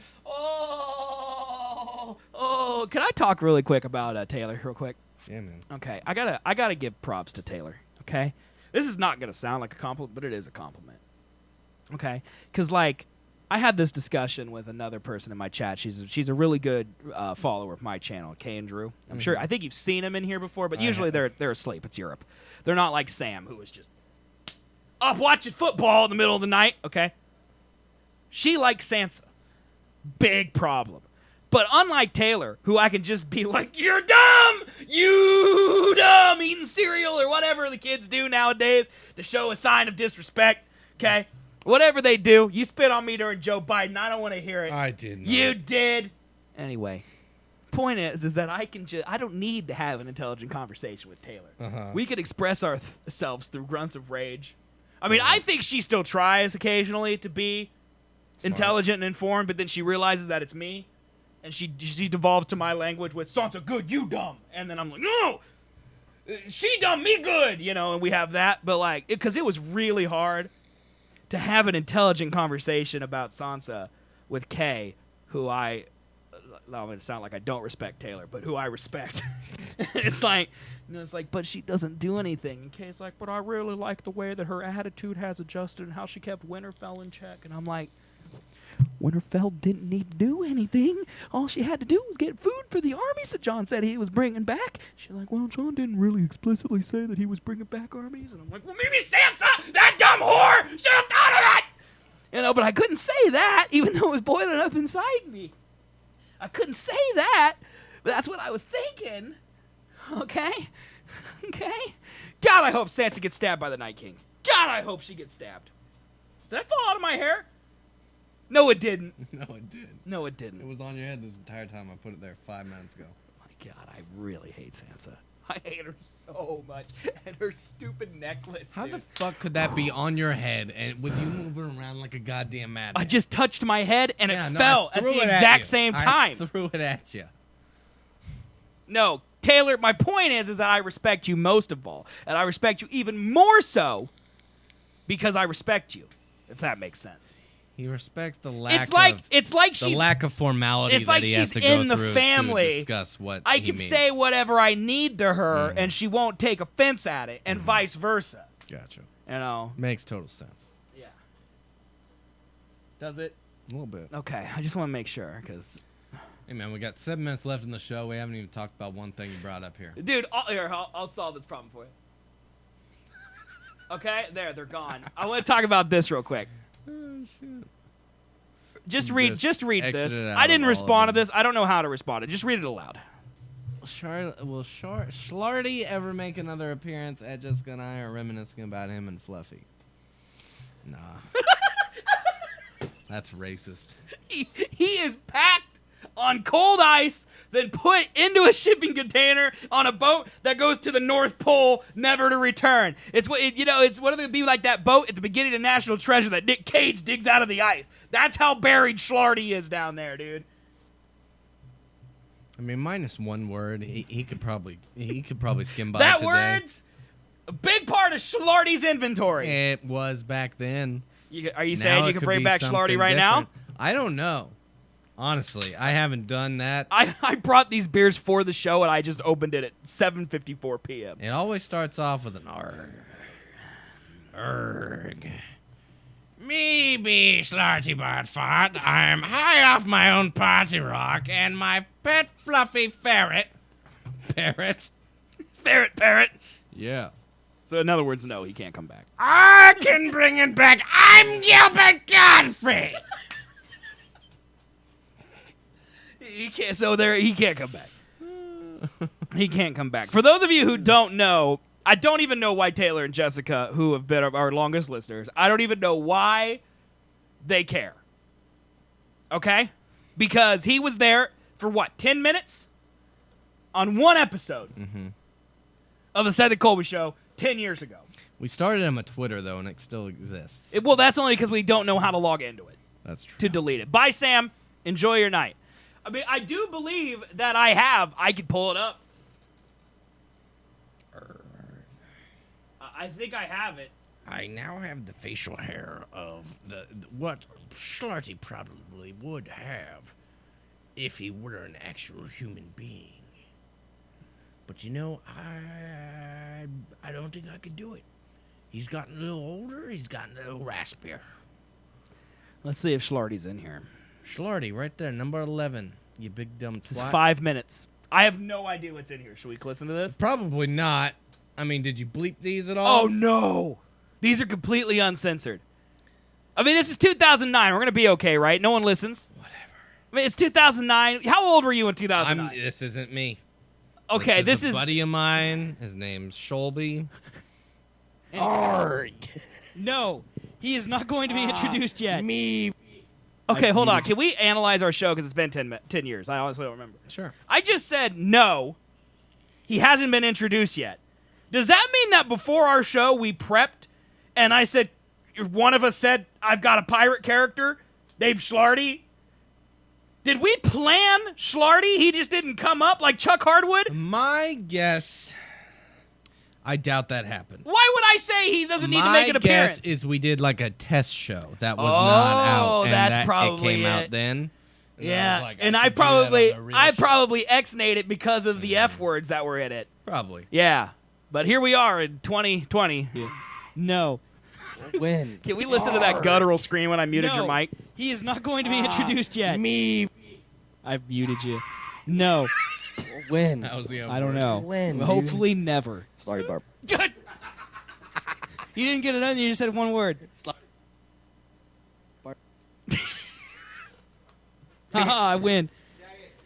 Can I talk really quick about Taylor real quick? Yeah, man. Okay, I gotta give props to Taylor. Okay, this is not gonna sound like a compliment, but it is a compliment. Okay, because like I had this discussion with another person in my chat. She's a really good follower of my channel, Kay and Drew. I'm sure. I think you've seen them in here before, but usually they're asleep. It's Europe. They're not like Sam, who is just up watching football in the middle of the night. Okay, she likes Sansa. Big problem. But unlike Taylor, who I can just be like, you're dumb! You dumb! Eating cereal or whatever the kids do nowadays to show a sign of disrespect, okay? Whatever they do, you spit on me during Joe Biden. I don't want to hear it. I did not. You did. Anyway, point is that I don't need to have an intelligent conversation with Taylor. We could express ourselves through grunts of rage. I mean, I think she still tries occasionally to be intelligent and informed, but then she realizes that it's me. And she devolves to my language with Sansa good, you dumb. And then I'm like, no, she dumb, me good, and we have that. But like, because it was really hard to have an intelligent conversation about Sansa with Kay, who I'm going to sound like I don't respect Taylor, but who I respect. It's like, but she doesn't do anything. And Kay's like, but I really like the way that her attitude has adjusted and how she kept Winterfell in check. And I'm like, Winterfell didn't need to do anything. All she had to do was get food for the armies that Jon said he was bringing back. She's like, well, Jon didn't really explicitly say that he was bringing back armies. And I'm like, well, maybe Sansa, that dumb whore, should have thought of it. But I couldn't say that, even though it was boiling up inside me. I couldn't say that, but that's what I was thinking. Okay? Okay? God, I hope Sansa gets stabbed by the Night King. God, I hope she gets stabbed. Did that fall out of my hair? No, it didn't. No, it did. No, it didn't. It was on your head this entire time. I put it there 5 minutes ago. My God, I really hate Sansa. I hate her so much. And her stupid necklace, How dude. the fuck could that be on your head and with you moving around like a goddamn madman? I just touched my head and Yeah, it no, fell I at threw the it exact you. same I time. threw it at you. No, Taylor, my point is that I respect you most of all. And I respect you even more so because I respect you, if that makes sense. He respects the lack It's like the she's lack of formality it's that like he has she's to go in the through family. to discuss what I he can means. say whatever I need to her and she won't take offense at it and vice versa. Gotcha. Makes total sense. Yeah. Does it? A little bit. Okay, I just want to make sure because Hey, man, we got 7 minutes left in the show. We haven't even talked about one thing you brought up here. dude, I'll solve this problem for you. Okay, they're gone. I want to talk about this real quick. Oh, shit. Just read exit this. it out I of didn't all respond to of them. this. I don't know how to respond to it. Just read it aloud. Will Schlarty ever make another appearance at Jessica and I are reminiscing about him and Fluffy? Nah. That's racist. He is packed on cold ice, then put into a shipping container on a boat that goes to the North Pole, never to return. It's one of the be like that boat at the beginning of National Treasure that Nick Cage digs out of the ice. That's how buried Schlarty is down there, dude. I mean, minus one word, he could probably skim by That today. words A big part of Schlarty's inventory. It was back then. Are you Now saying you it can could bring be back Schlarty something right different. now? I don't know. Honestly, I haven't done that. I brought these beers for the show, and I just opened it at 7:54 p.m. It always starts off with an arg. Arg. Me be Slarty Bartfart. I'm high off my own party rock, and my pet fluffy ferret. Parrot? Parrot. Yeah. So in other words, no, he can't come back. I can bring it back. I'm Gilbert Godfrey. He can't. So there, he can't come back. He can't come back. For those of you who don't know, I don't even know why Taylor and Jessica, who have been our longest listeners, I don't even know why they care. Okay? Because he was there for what, 10 minutes? On one episode of the Seth and Colby Show 10 years ago. We started him a Twitter, though, and it still exists. Well, that's only because we don't know how to log into it That's true. to delete it. Bye, Sam. Enjoy your night. I mean, I do believe that I could pull it up. I think I have it. I now have the facial hair of what Schlarty probably would have if he were an actual human being. But you know, I don't think I could do it. He's gotten a little older. He's gotten a little raspier. Let's see if Schlarty's in here. Schlarty, right there, number 11. You big dumb This is twat. 5 minutes. I have no idea what's in here. Should we listen to this? Probably not. I mean, did you bleep these at all? Oh, no. These are completely uncensored. I mean, this is 2009. We're going to be okay, right? No one listens. Whatever. I mean, it's 2009. How old were you in 2009? This isn't me. Okay, this is a buddy of mine. His name's Sholby. Arg. No, he is not going to be introduced yet. Me. Okay, hold on. Can we analyze our show because it's been 10 years? I honestly don't remember. Sure. I just said no. He hasn't been introduced yet. Does that mean that before our show we prepped and I said, one of us said, I've got a pirate character named Schlarty? Did we plan Schlarty? He just didn't come up like Chuck Hardwood? My guess, I doubt that happened. Why would I say he doesn't need to make an appearance? My guess is we did like a test show that was not out. And that's that probably it came it. out then. And yeah, I was like, and I should do that on the real show. probably X-nayed it because of the F words that were in it. Probably. Yeah, but here we are in 2020. No. When? Can we listen to that guttural scream when I muted your mic? He is not going to be introduced yet. Me. I've muted you. No. When? That was the I don't know. When, Hopefully never. Sorry, Barb. Good. You didn't get it done. You just said one word. Haha, I win.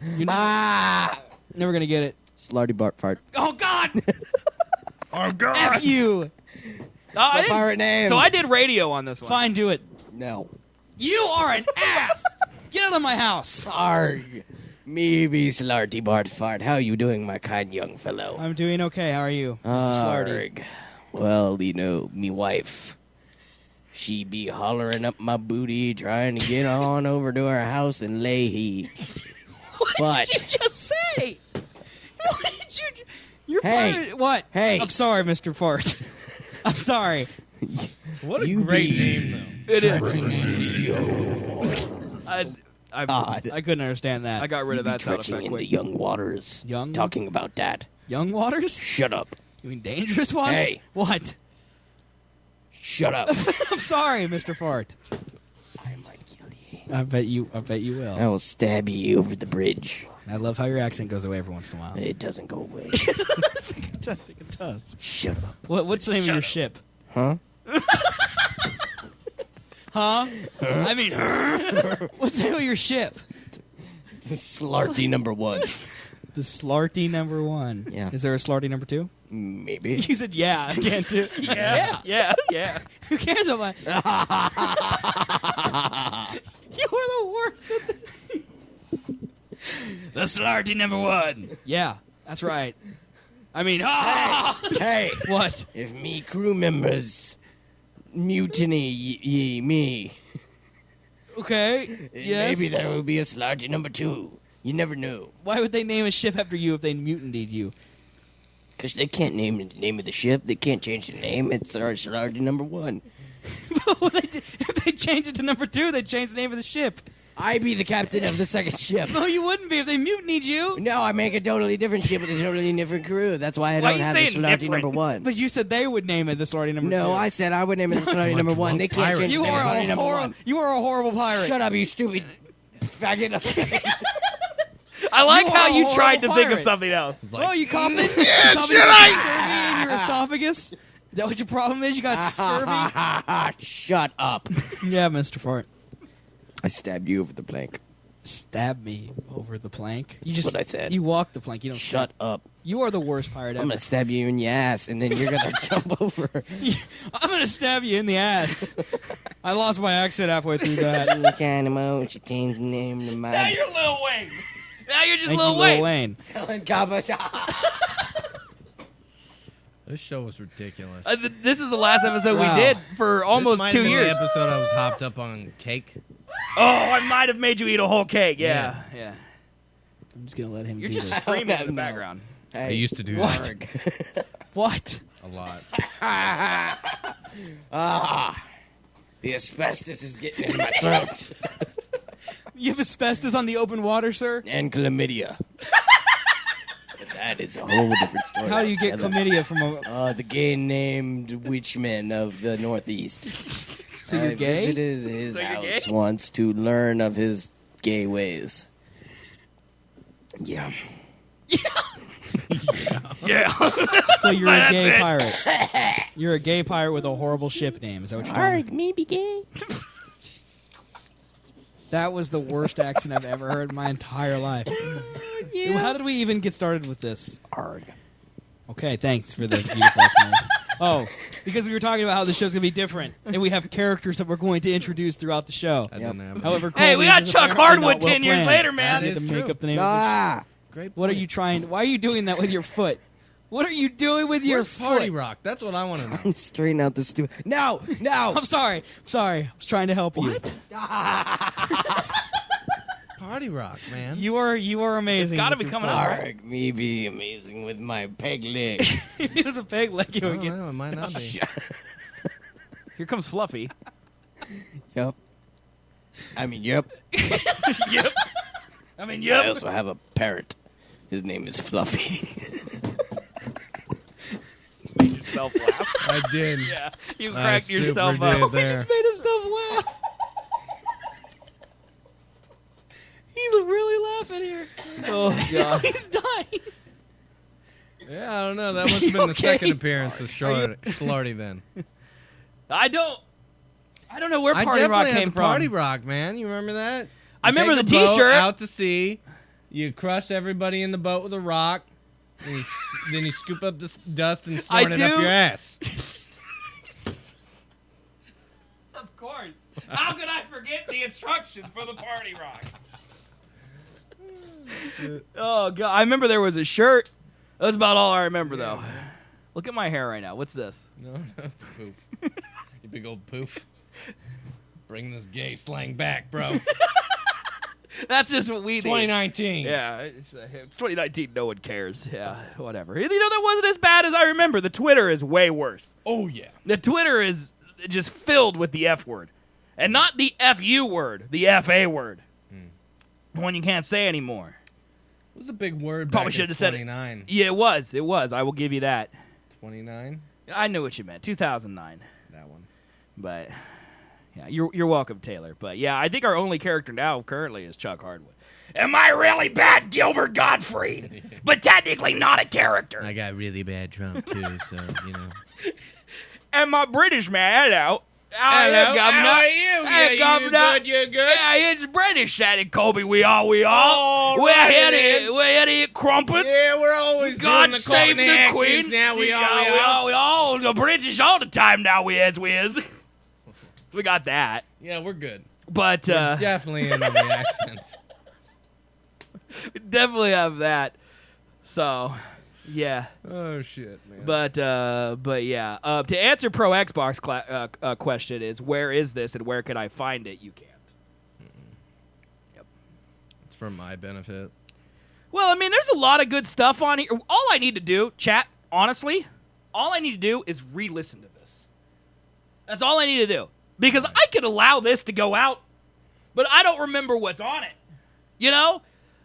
You're never gonna get it. Slarty Bart Fart. Oh God! Oh, God. F you. I didn't- pirate name. So I did radio on this one. Fine, do it. No. You are an ass. Get out of my house. Arg. Me be Slarty Bart Fart. How you doing, my kind young fellow? I'm doing okay. How are you, Mr. Slarty? Arg. Well, you know, me wife. She be hollering up my booty, trying to get on over to her house and lay he. What did you just say? What did you? You're Hey. part of, what? Hey. I'm sorry, Mr. Fart. I'm sorry. What a You great be- name, though. It is. I I couldn't understand that. got rid of that sound Stretching effect into quick. young waters. Young? Talking about that. Young Waters? Shut up. You mean dangerous waters? Hey. What? Shut up. I'm sorry, Mr. Fart. I might kill you. I bet you will. I will stab you over the bridge. I love how your accent goes away every once in a while. It doesn't go away. I think it does. Shut up. What's the name of your ship? Huh? Huh? I mean, what's the name of your ship? Slarty number 1. The Slarty number 1. Yeah. Is there a Slarty number 2? Maybe. You said yeah again too. Yeah. Who cares about my? You are the worst at this. The Slarty number 1. Yeah, that's right. I mean, Hey, what? if me crew members mutiny ye me, Okay. Yes. maybe there will be a Slarty number 2. You never know. Why would they name a ship after you if they mutinied you? Because they can't name the name of the ship. They can't change the name. It's already number 1. If they change it to number 2, they'd change the name of the ship. I'd be the captain of the second ship. No, you wouldn't be if they mutinied you. No, I make a totally different ship with a totally different crew. That's why I don't have the Slurty number 1. But you said they would name it the Slurty number 2. No, I said I would name it the Slurty number 1. They can't change You the are Slurty a number 1. horrible. You are a horrible pirate. Shut up, you stupid faggot. I like how you horrible tried to think of pirate. something else. like, Oh, you coughing? Yeah, Coughing should with scurvy in your esophagus? Is that what your problem is? You got scurvy? Shut up. Yeah, Mr. Fart. I stabbed you over the plank. Stab me over the plank. You just what I said. You walk the plank. You don't Shut stab. up. You are the worst pirate I'm ever. going to stab you in the ass, and then you're going to jump over. I'm gonna stab you in the ass. I lost my accent halfway through that. Kind of mo, she changed the name to mine. Now you're Lil Wayne. Now you're just Thank Lil you, Wayne. Lil Wayne. Telling Cabas. This show was ridiculous. This is the last episode Wow. we did for almost this might 2 have been years. The episode I was hopped up on cake. Oh, I might have made you eat a whole cake. Yeah. I'm just gonna let him. You're do just this. screaming in the No. background. I used to do What? that What? a lot. The asbestos is getting in my throat. You have asbestos on the open water, sir? And chlamydia. But that is a whole different story. How do you get altogether. chlamydia from a... The gay named witchman of the Northeast. So you're I gay? visited his So you're house gay? once to learn of his gay ways. Yeah. Yeah. So you're a That's gay it. pirate. You're a gay pirate with a horrible ship name. Is that what you're telling me? maybe gay. That was the worst accent I've ever heard in my entire life. How did we even get started with this? Arg. Okay, thanks for the beautiful explanation. Oh, because we were talking about how the show's going to be different, and we have characters that we're going to introduce throughout the show. That didn't happen. However, Hey, we Colby's got is Chuck apparently Hardwood not well 10 years planned. later, man. I had That to is make true. up the name of the Great. What are point. you trying? Why are you doing that with your foot? What are you doing with your Where's Party foot? Rock? That's what I want to know. I'm straighten out the stupid. No. I'm sorry. I was trying to help you. Party Rock, man. You are amazing. It's gotta with be your coming foot. up, right? Arg, me be amazing with my peg leg. If it was a peg leg, you I would don't get. know, it might not be. Here comes Fluffy. Yep. I mean, yep. Yep. I mean, I yep. also have a parrot. His name is Fluffy. Made yourself laugh. I did. Yeah. You I cracked super yourself did up. there. Made himself laugh. He's really laughing here. Oh, God. He's dying. Yeah, I don't know. That must have been the okay? second appearance of Schlarty then. I don't know where I Party definitely Rock had came the from. Party Rock, man. You remember that? I You remember take the a boat T-shirt. Out to sea. You crush everybody in the boat with a rock. And then you scoop up the dust and snort it up do. your ass. Of course. How could I forget the instructions for the Party Rock? Oh, God. I remember there was a shirt. That's about all I remember, though. Look at my hair right now. What's this? No, it's a poof. You big old poof. Bring this gay slang back, bro. That's just what we need. 2019. Yeah, it's, 2019, no one cares. Yeah, whatever. You know, that wasn't as bad as I remember. The Twitter is way worse. Oh, yeah. The Twitter is just filled with the F word. And not the FU word, the FA word. The one you can't say anymore. It was a big word Probably back should in have said it. 29. Yeah, it was. It was. I will give you that. 29? I knew what you meant. 2009. That one. But yeah, you're welcome, Taylor. But yeah, I think our only character now currently is Chuck Hardwood. Am I really bad, Gilbert Gottfried? But technically not a character. I got really bad drunk, too, so, you know. And my British man, hello. Hello, Governor. How are you? Hey, Yeah, Governor. you good? Yeah, it's British, Seth and Colby. We all. Oh, we're right here then. to eat crumpets. Yeah, we're always God doing the save Cockney the accents Queen. now. We we all the British all the time now. We is. We got that. Yeah, we're good. But Definitely in on the accents. we definitely have that. So, yeah. Oh, shit, man. But yeah. To answer Pro Xbox question is, where is this and where can I find it? You can't. Yep. It's for my benefit. Well, I mean, there's a lot of good stuff on here. All I need to do, chat, honestly, all I need to do is re-listen to this. That's all I need to do. Because I could allow this to go out, but I don't remember what's on it. You know?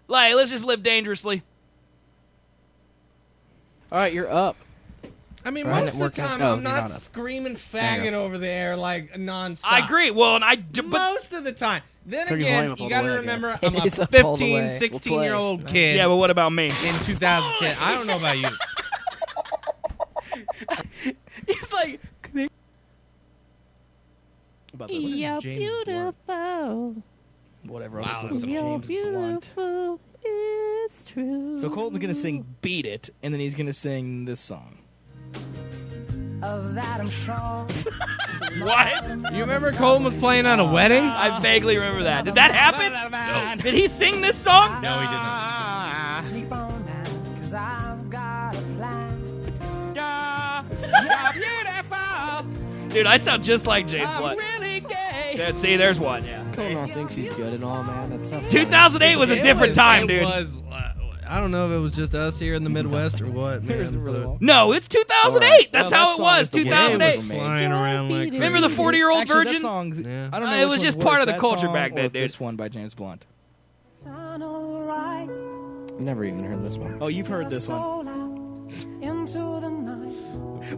Like, let's just live dangerously. All right, you're up. I mean, Brian, most of it the worked time, out. I'm No, you're not not up. screaming faggot over there like nonstop. I agree. Well, and but Most of the time. Then Turn your volume again, up you all got the to way, I remember, guess. I'm a It's up all the 15, way. 16-year-old kid yeah, but what about me? in 2010. I don't know about you. It's like About this? You're beautiful. whatever. Wow, I was that's looking a- at James Blunt. It's true. So Colton's gonna sing "Beat It," and then he's gonna sing this song. Of that I'm sure. What? You remember Colton was playing at a wedding? I vaguely remember that. Did that happen? No. Did he sing this song? No, he did not. Sleep on now, 'cause I've got a plan. Dude, I sound just like James Blunt. Really gay. Yeah, see, there's one, yeah. Colton thinks he's good and all, man. That's not 2008 was a different time, dude. It was, I don't know if it was just us here in the Midwest or what, man. But No, it's 2008. That's Well, how that it song was, is the yeah, it 2008. was flying around like crazy. Remember the 40-year-old Actually, virgin? that song's, Yeah. I don't know. It which was one's just part worse, of the that culture song back then, or dude. This one by James Blunt. Turn all right Never even heard this one. Oh, you've heard this one. soul out into the night.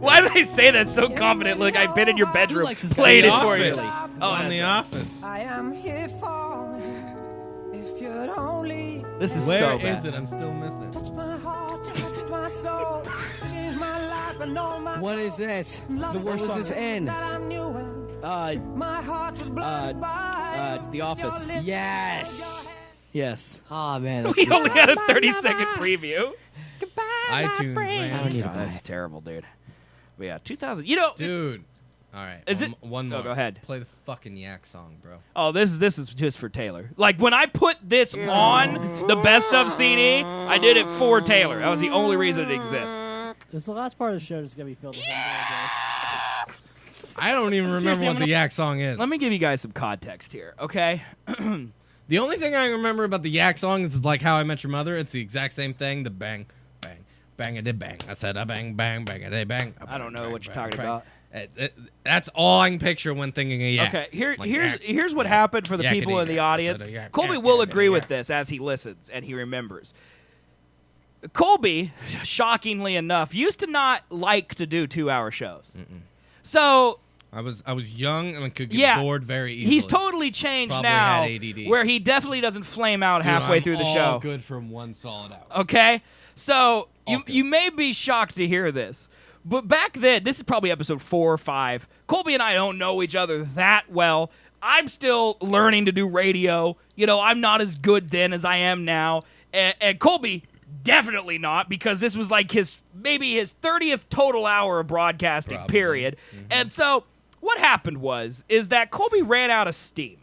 Why did I say that so confident? Like I've been in your bedroom, likes his played it The for you. Office. Oh, on that's The right. Office. I am here for you. If you'd only This is Where so is bad. it? I'm still missing it. touch my heart, touch my soul, change my life and all my What is this? love What worst was song this in? that I knew when my heart was blinded by The Office. your lips. Yes. Yes. Oh man, that's We only had a 30-second preview. iTunes, I man. don't need to God, buy that's it. terrible, dude. But yeah, 2000. You know, Dude. All right. Is one, it- one Oh, more. go ahead. Play the fucking Yak song, bro. oh, this is just for Taylor. Like when I put this on the best of CD, I did it for Taylor. That was the only reason it exists. This is the last part of the show is going to be filled with him, I don't even remember Seriously, what I'm the gonna- Yak song is. Let me give you guys some context here, okay? The only thing I remember about the Yak song is like How I Met Your Mother. It's the exact same thing. The bang, bang, bang a did bang. I said a bang, bang, bang a did bang. I don't know what you're talking about. That's all I can picture when thinking of Yak. Okay, Like, here's yak, what yak, happened for the yakety people in the yak. audience. I said a yak, Colby yak, will yak, agree yak, with yak. this as he listens and he remembers. Colby, shockingly enough, used to not like to do 2-hour shows. So I was young and I could get yeah, bored very easily. he's totally changed Probably now, had ADD. where he definitely doesn't flame out Dude, halfway I'm through the all show. good from one solid hour. Okay, so good. you may be shocked to hear this, but back then, this is probably episode 4 or 5. Colby and I don't know each other that well. I'm still learning to do radio. You know, I'm not as good then as I am now, and Colby definitely not, because this was like maybe his 30th total hour of broadcasting. Probably. Period. Mm-hmm. And so what happened is that Colby ran out of steam.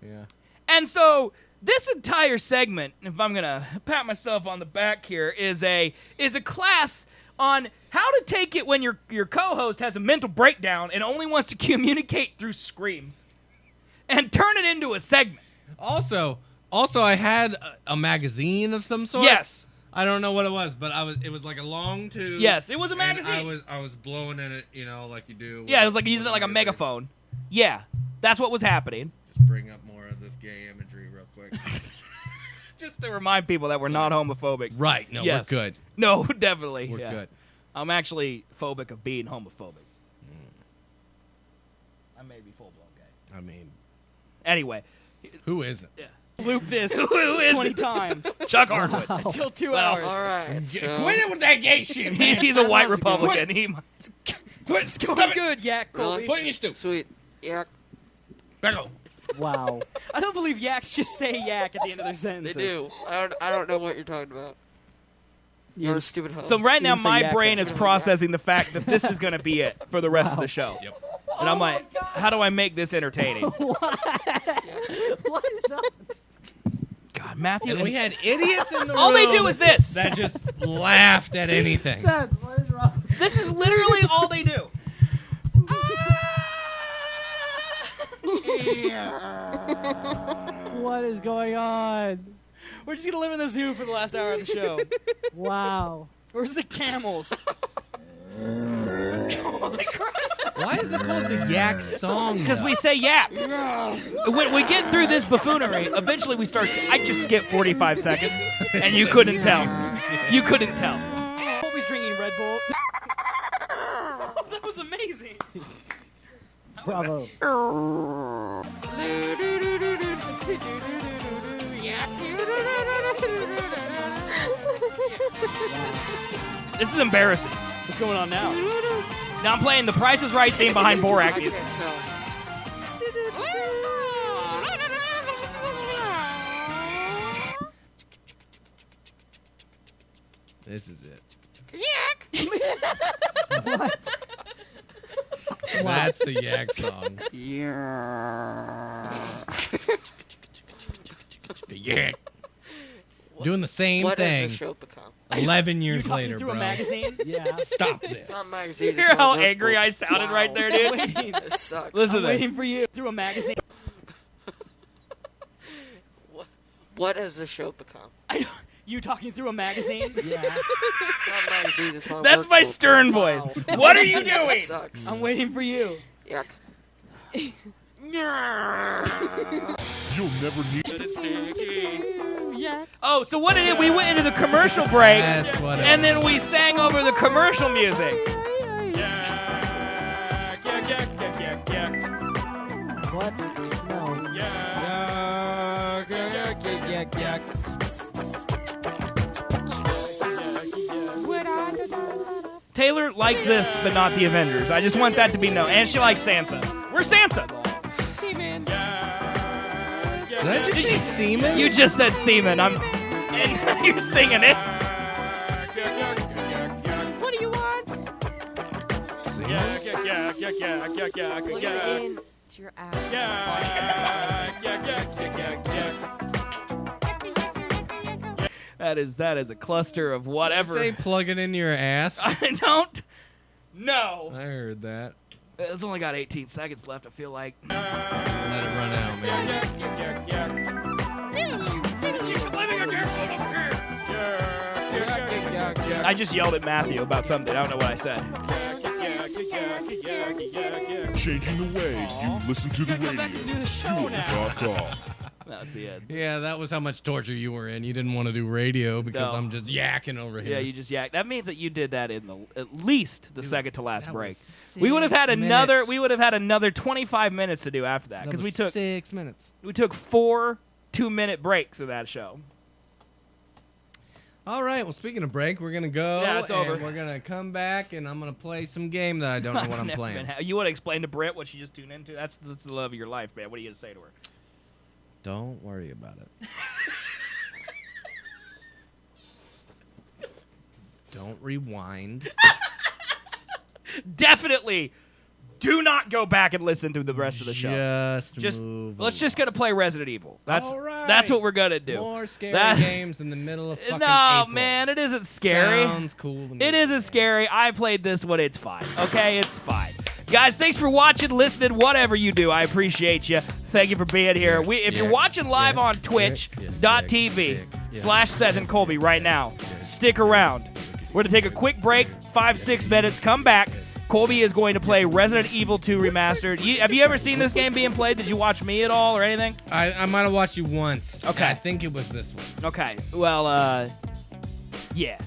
Yeah. And so this entire segment, if I'm gonna pat myself on the back here, is a class on how to take it when your co-host has a mental breakdown and only wants to communicate through screams, and turn it into a segment. Also, I had a magazine of some sort. Yes. I don't know what it was, but it was like a long tube. Yes, it was a and magazine. I was blowing in it, you know, like you do. Yeah, it was like using it like a megaphone. Yeah, that's what was happening. Just bring up more of this gay imagery real quick. Just to remind people that we're not homophobic. Right. No, Yes. we're good. No, definitely. We're yeah. good. I'm actually phobic of being homophobic. I may be full-blown gay. I mean, Anyway. who isn't? Loop this Who is 20 it? times Chuck Harwood. until 2 Well, hours. All right. Quit it with that gay shit, man. He's a white How's it going? Republican. He Quit. It's going Stop it. good, Yak Colby. Put in your stew. Sweet. Yeah. Back up. Wow. I don't believe Yaks just say Yak at the end of their They sentences. do. I don't know what you're talking about. You're a stupid hoe. So right now, didn't say my yak, brain that's is processing the fact that this is going to be it for the rest of the show. Yep. And I'm like, how do I make this entertaining? What is up? God, Matthew. And we had idiots in the room. all they do is this. That just laughed at anything. Seth, what is wrong? This is literally all they do. What is going on? We're just going to live in the zoo for the last hour of the show. Wow. Where's the camels? Why is it called the yak song? Because we say yak. When we get through this buffoonery, eventually we start. I just skipped 45 seconds, and you couldn't tell. You couldn't tell. Colby's drinking Red Bull. That was amazing. Bravo. This is embarrassing. What's going on now? Now I'm playing the Price is Right theme behind Borak music. This is it. What? That's the yak song. The yak. Doing the same What thing. has the show become? 11 You're years talking later, through bro. a magazine? Yeah. Stop this. It's not a magazine. You it's hear on how Red angry Bull. I sounded Wow. right there, dude? This sucks. Listen I'm to waiting this. for you through a magazine. What has the show become? You talking through a magazine? Yeah. It's not a magazine. It's on That's Red my Bull. stern voice. What are you doing? This sucks. I'm waiting for you. Yuck. You'll never need Oh, so what it is, we went into the commercial break, That's what it and then we sang over the commercial music. What? No. Taylor likes this, but not the Avengers. I just want that to be known. And she likes Sansa. We're Sansa. Did I just say semen? You just said semen. And you're singing it. What do you want? Put it in to your ass. That is a cluster of whatever. Say plug it into your ass. I don't know. I heard that. It's only got 18 seconds left, I feel like. Let it run out, man. I just yelled at Matthew about something. I don't know what I said. changing the way you listen to the radio. Fuel.com. That's the end. Yeah, that was how much torture you were in. You didn't want to do radio because No. I'm just yakking over here. Yeah, you just yak. That means that you did that in at least the second to last that break. was We would have had 6 another. minutes. We would have had another 25 minutes to do after that That because was we took 6 minutes. we took 4 2-minute breaks of that show. All right. Well, speaking of break, we're gonna go. Yeah, it's over. And we're gonna come back, and I'm gonna play some game that I don't know what I'm Never playing. been you want to explain to Britt what she just tuned into? That's the love of your life, man. What are you gonna say to her? Don't worry about it. Don't rewind. Definitely, do not go back and listen to the rest of the show. Just move. Let's just gonna play Resident Evil. That's All right. that's what we're gonna do. More scary That- games in the middle of fucking No, April. man, it isn't scary. Sounds cool to me. It isn't scary. I played this one. It's fine. Okay, it's fine. Guys, thanks for watching, listening, whatever you do. I appreciate you. Thank you for being here. If you're watching live on twitch.tv/Seth and Colby right now, stick around. We're going to take a quick break, 5-6 minutes, come back. Colby is going to play Resident Evil 2 Remastered. Have you ever seen this game being played? Did you watch me at all or anything? I might have watched you once. Okay. I think it was this one. Okay. Well, yeah.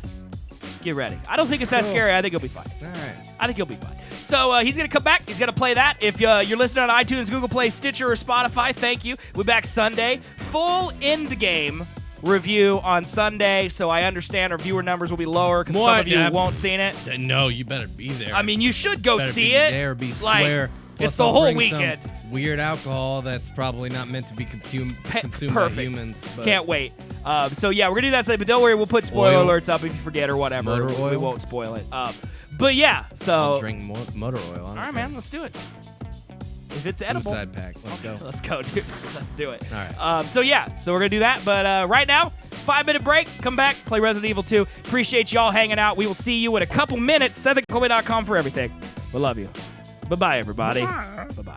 Get ready. I don't think it's that Cool. scary. I think you'll be fine. All right. I think you'll be fine. So he's going to come back. He's going to play that. If you're listening on iTunes, Google Play, Stitcher, or Spotify, thank you. We'll be back Sunday. Full Endgame review on Sunday, so I understand our viewer numbers will be lower because some of you won't seen it. No, you better be there. I mean, you should go better see be it. there, be Like, square. Plus, it's the I'll whole bring some weekend. Weird alcohol that's probably not meant to be consumed by Perfect. humans. But Can't wait. So yeah, we're gonna do that today, but don't worry, we'll put spoiler Oil. alerts up if you forget or whatever. Motor We oil? won't spoil it. But yeah, so I'll drink motor oil. all right, man, let's do it. If it's edible. Suicide pack. Let's go. Let's go, dude. Let's do it. All right. So yeah, so we're gonna do that. But right now, 5-minute break. Come back, play Resident Evil 2. Appreciate y'all hanging out. We will see you in a couple minutes. SethandColby.com for everything. We love you. Bye-bye, everybody. Bye-bye.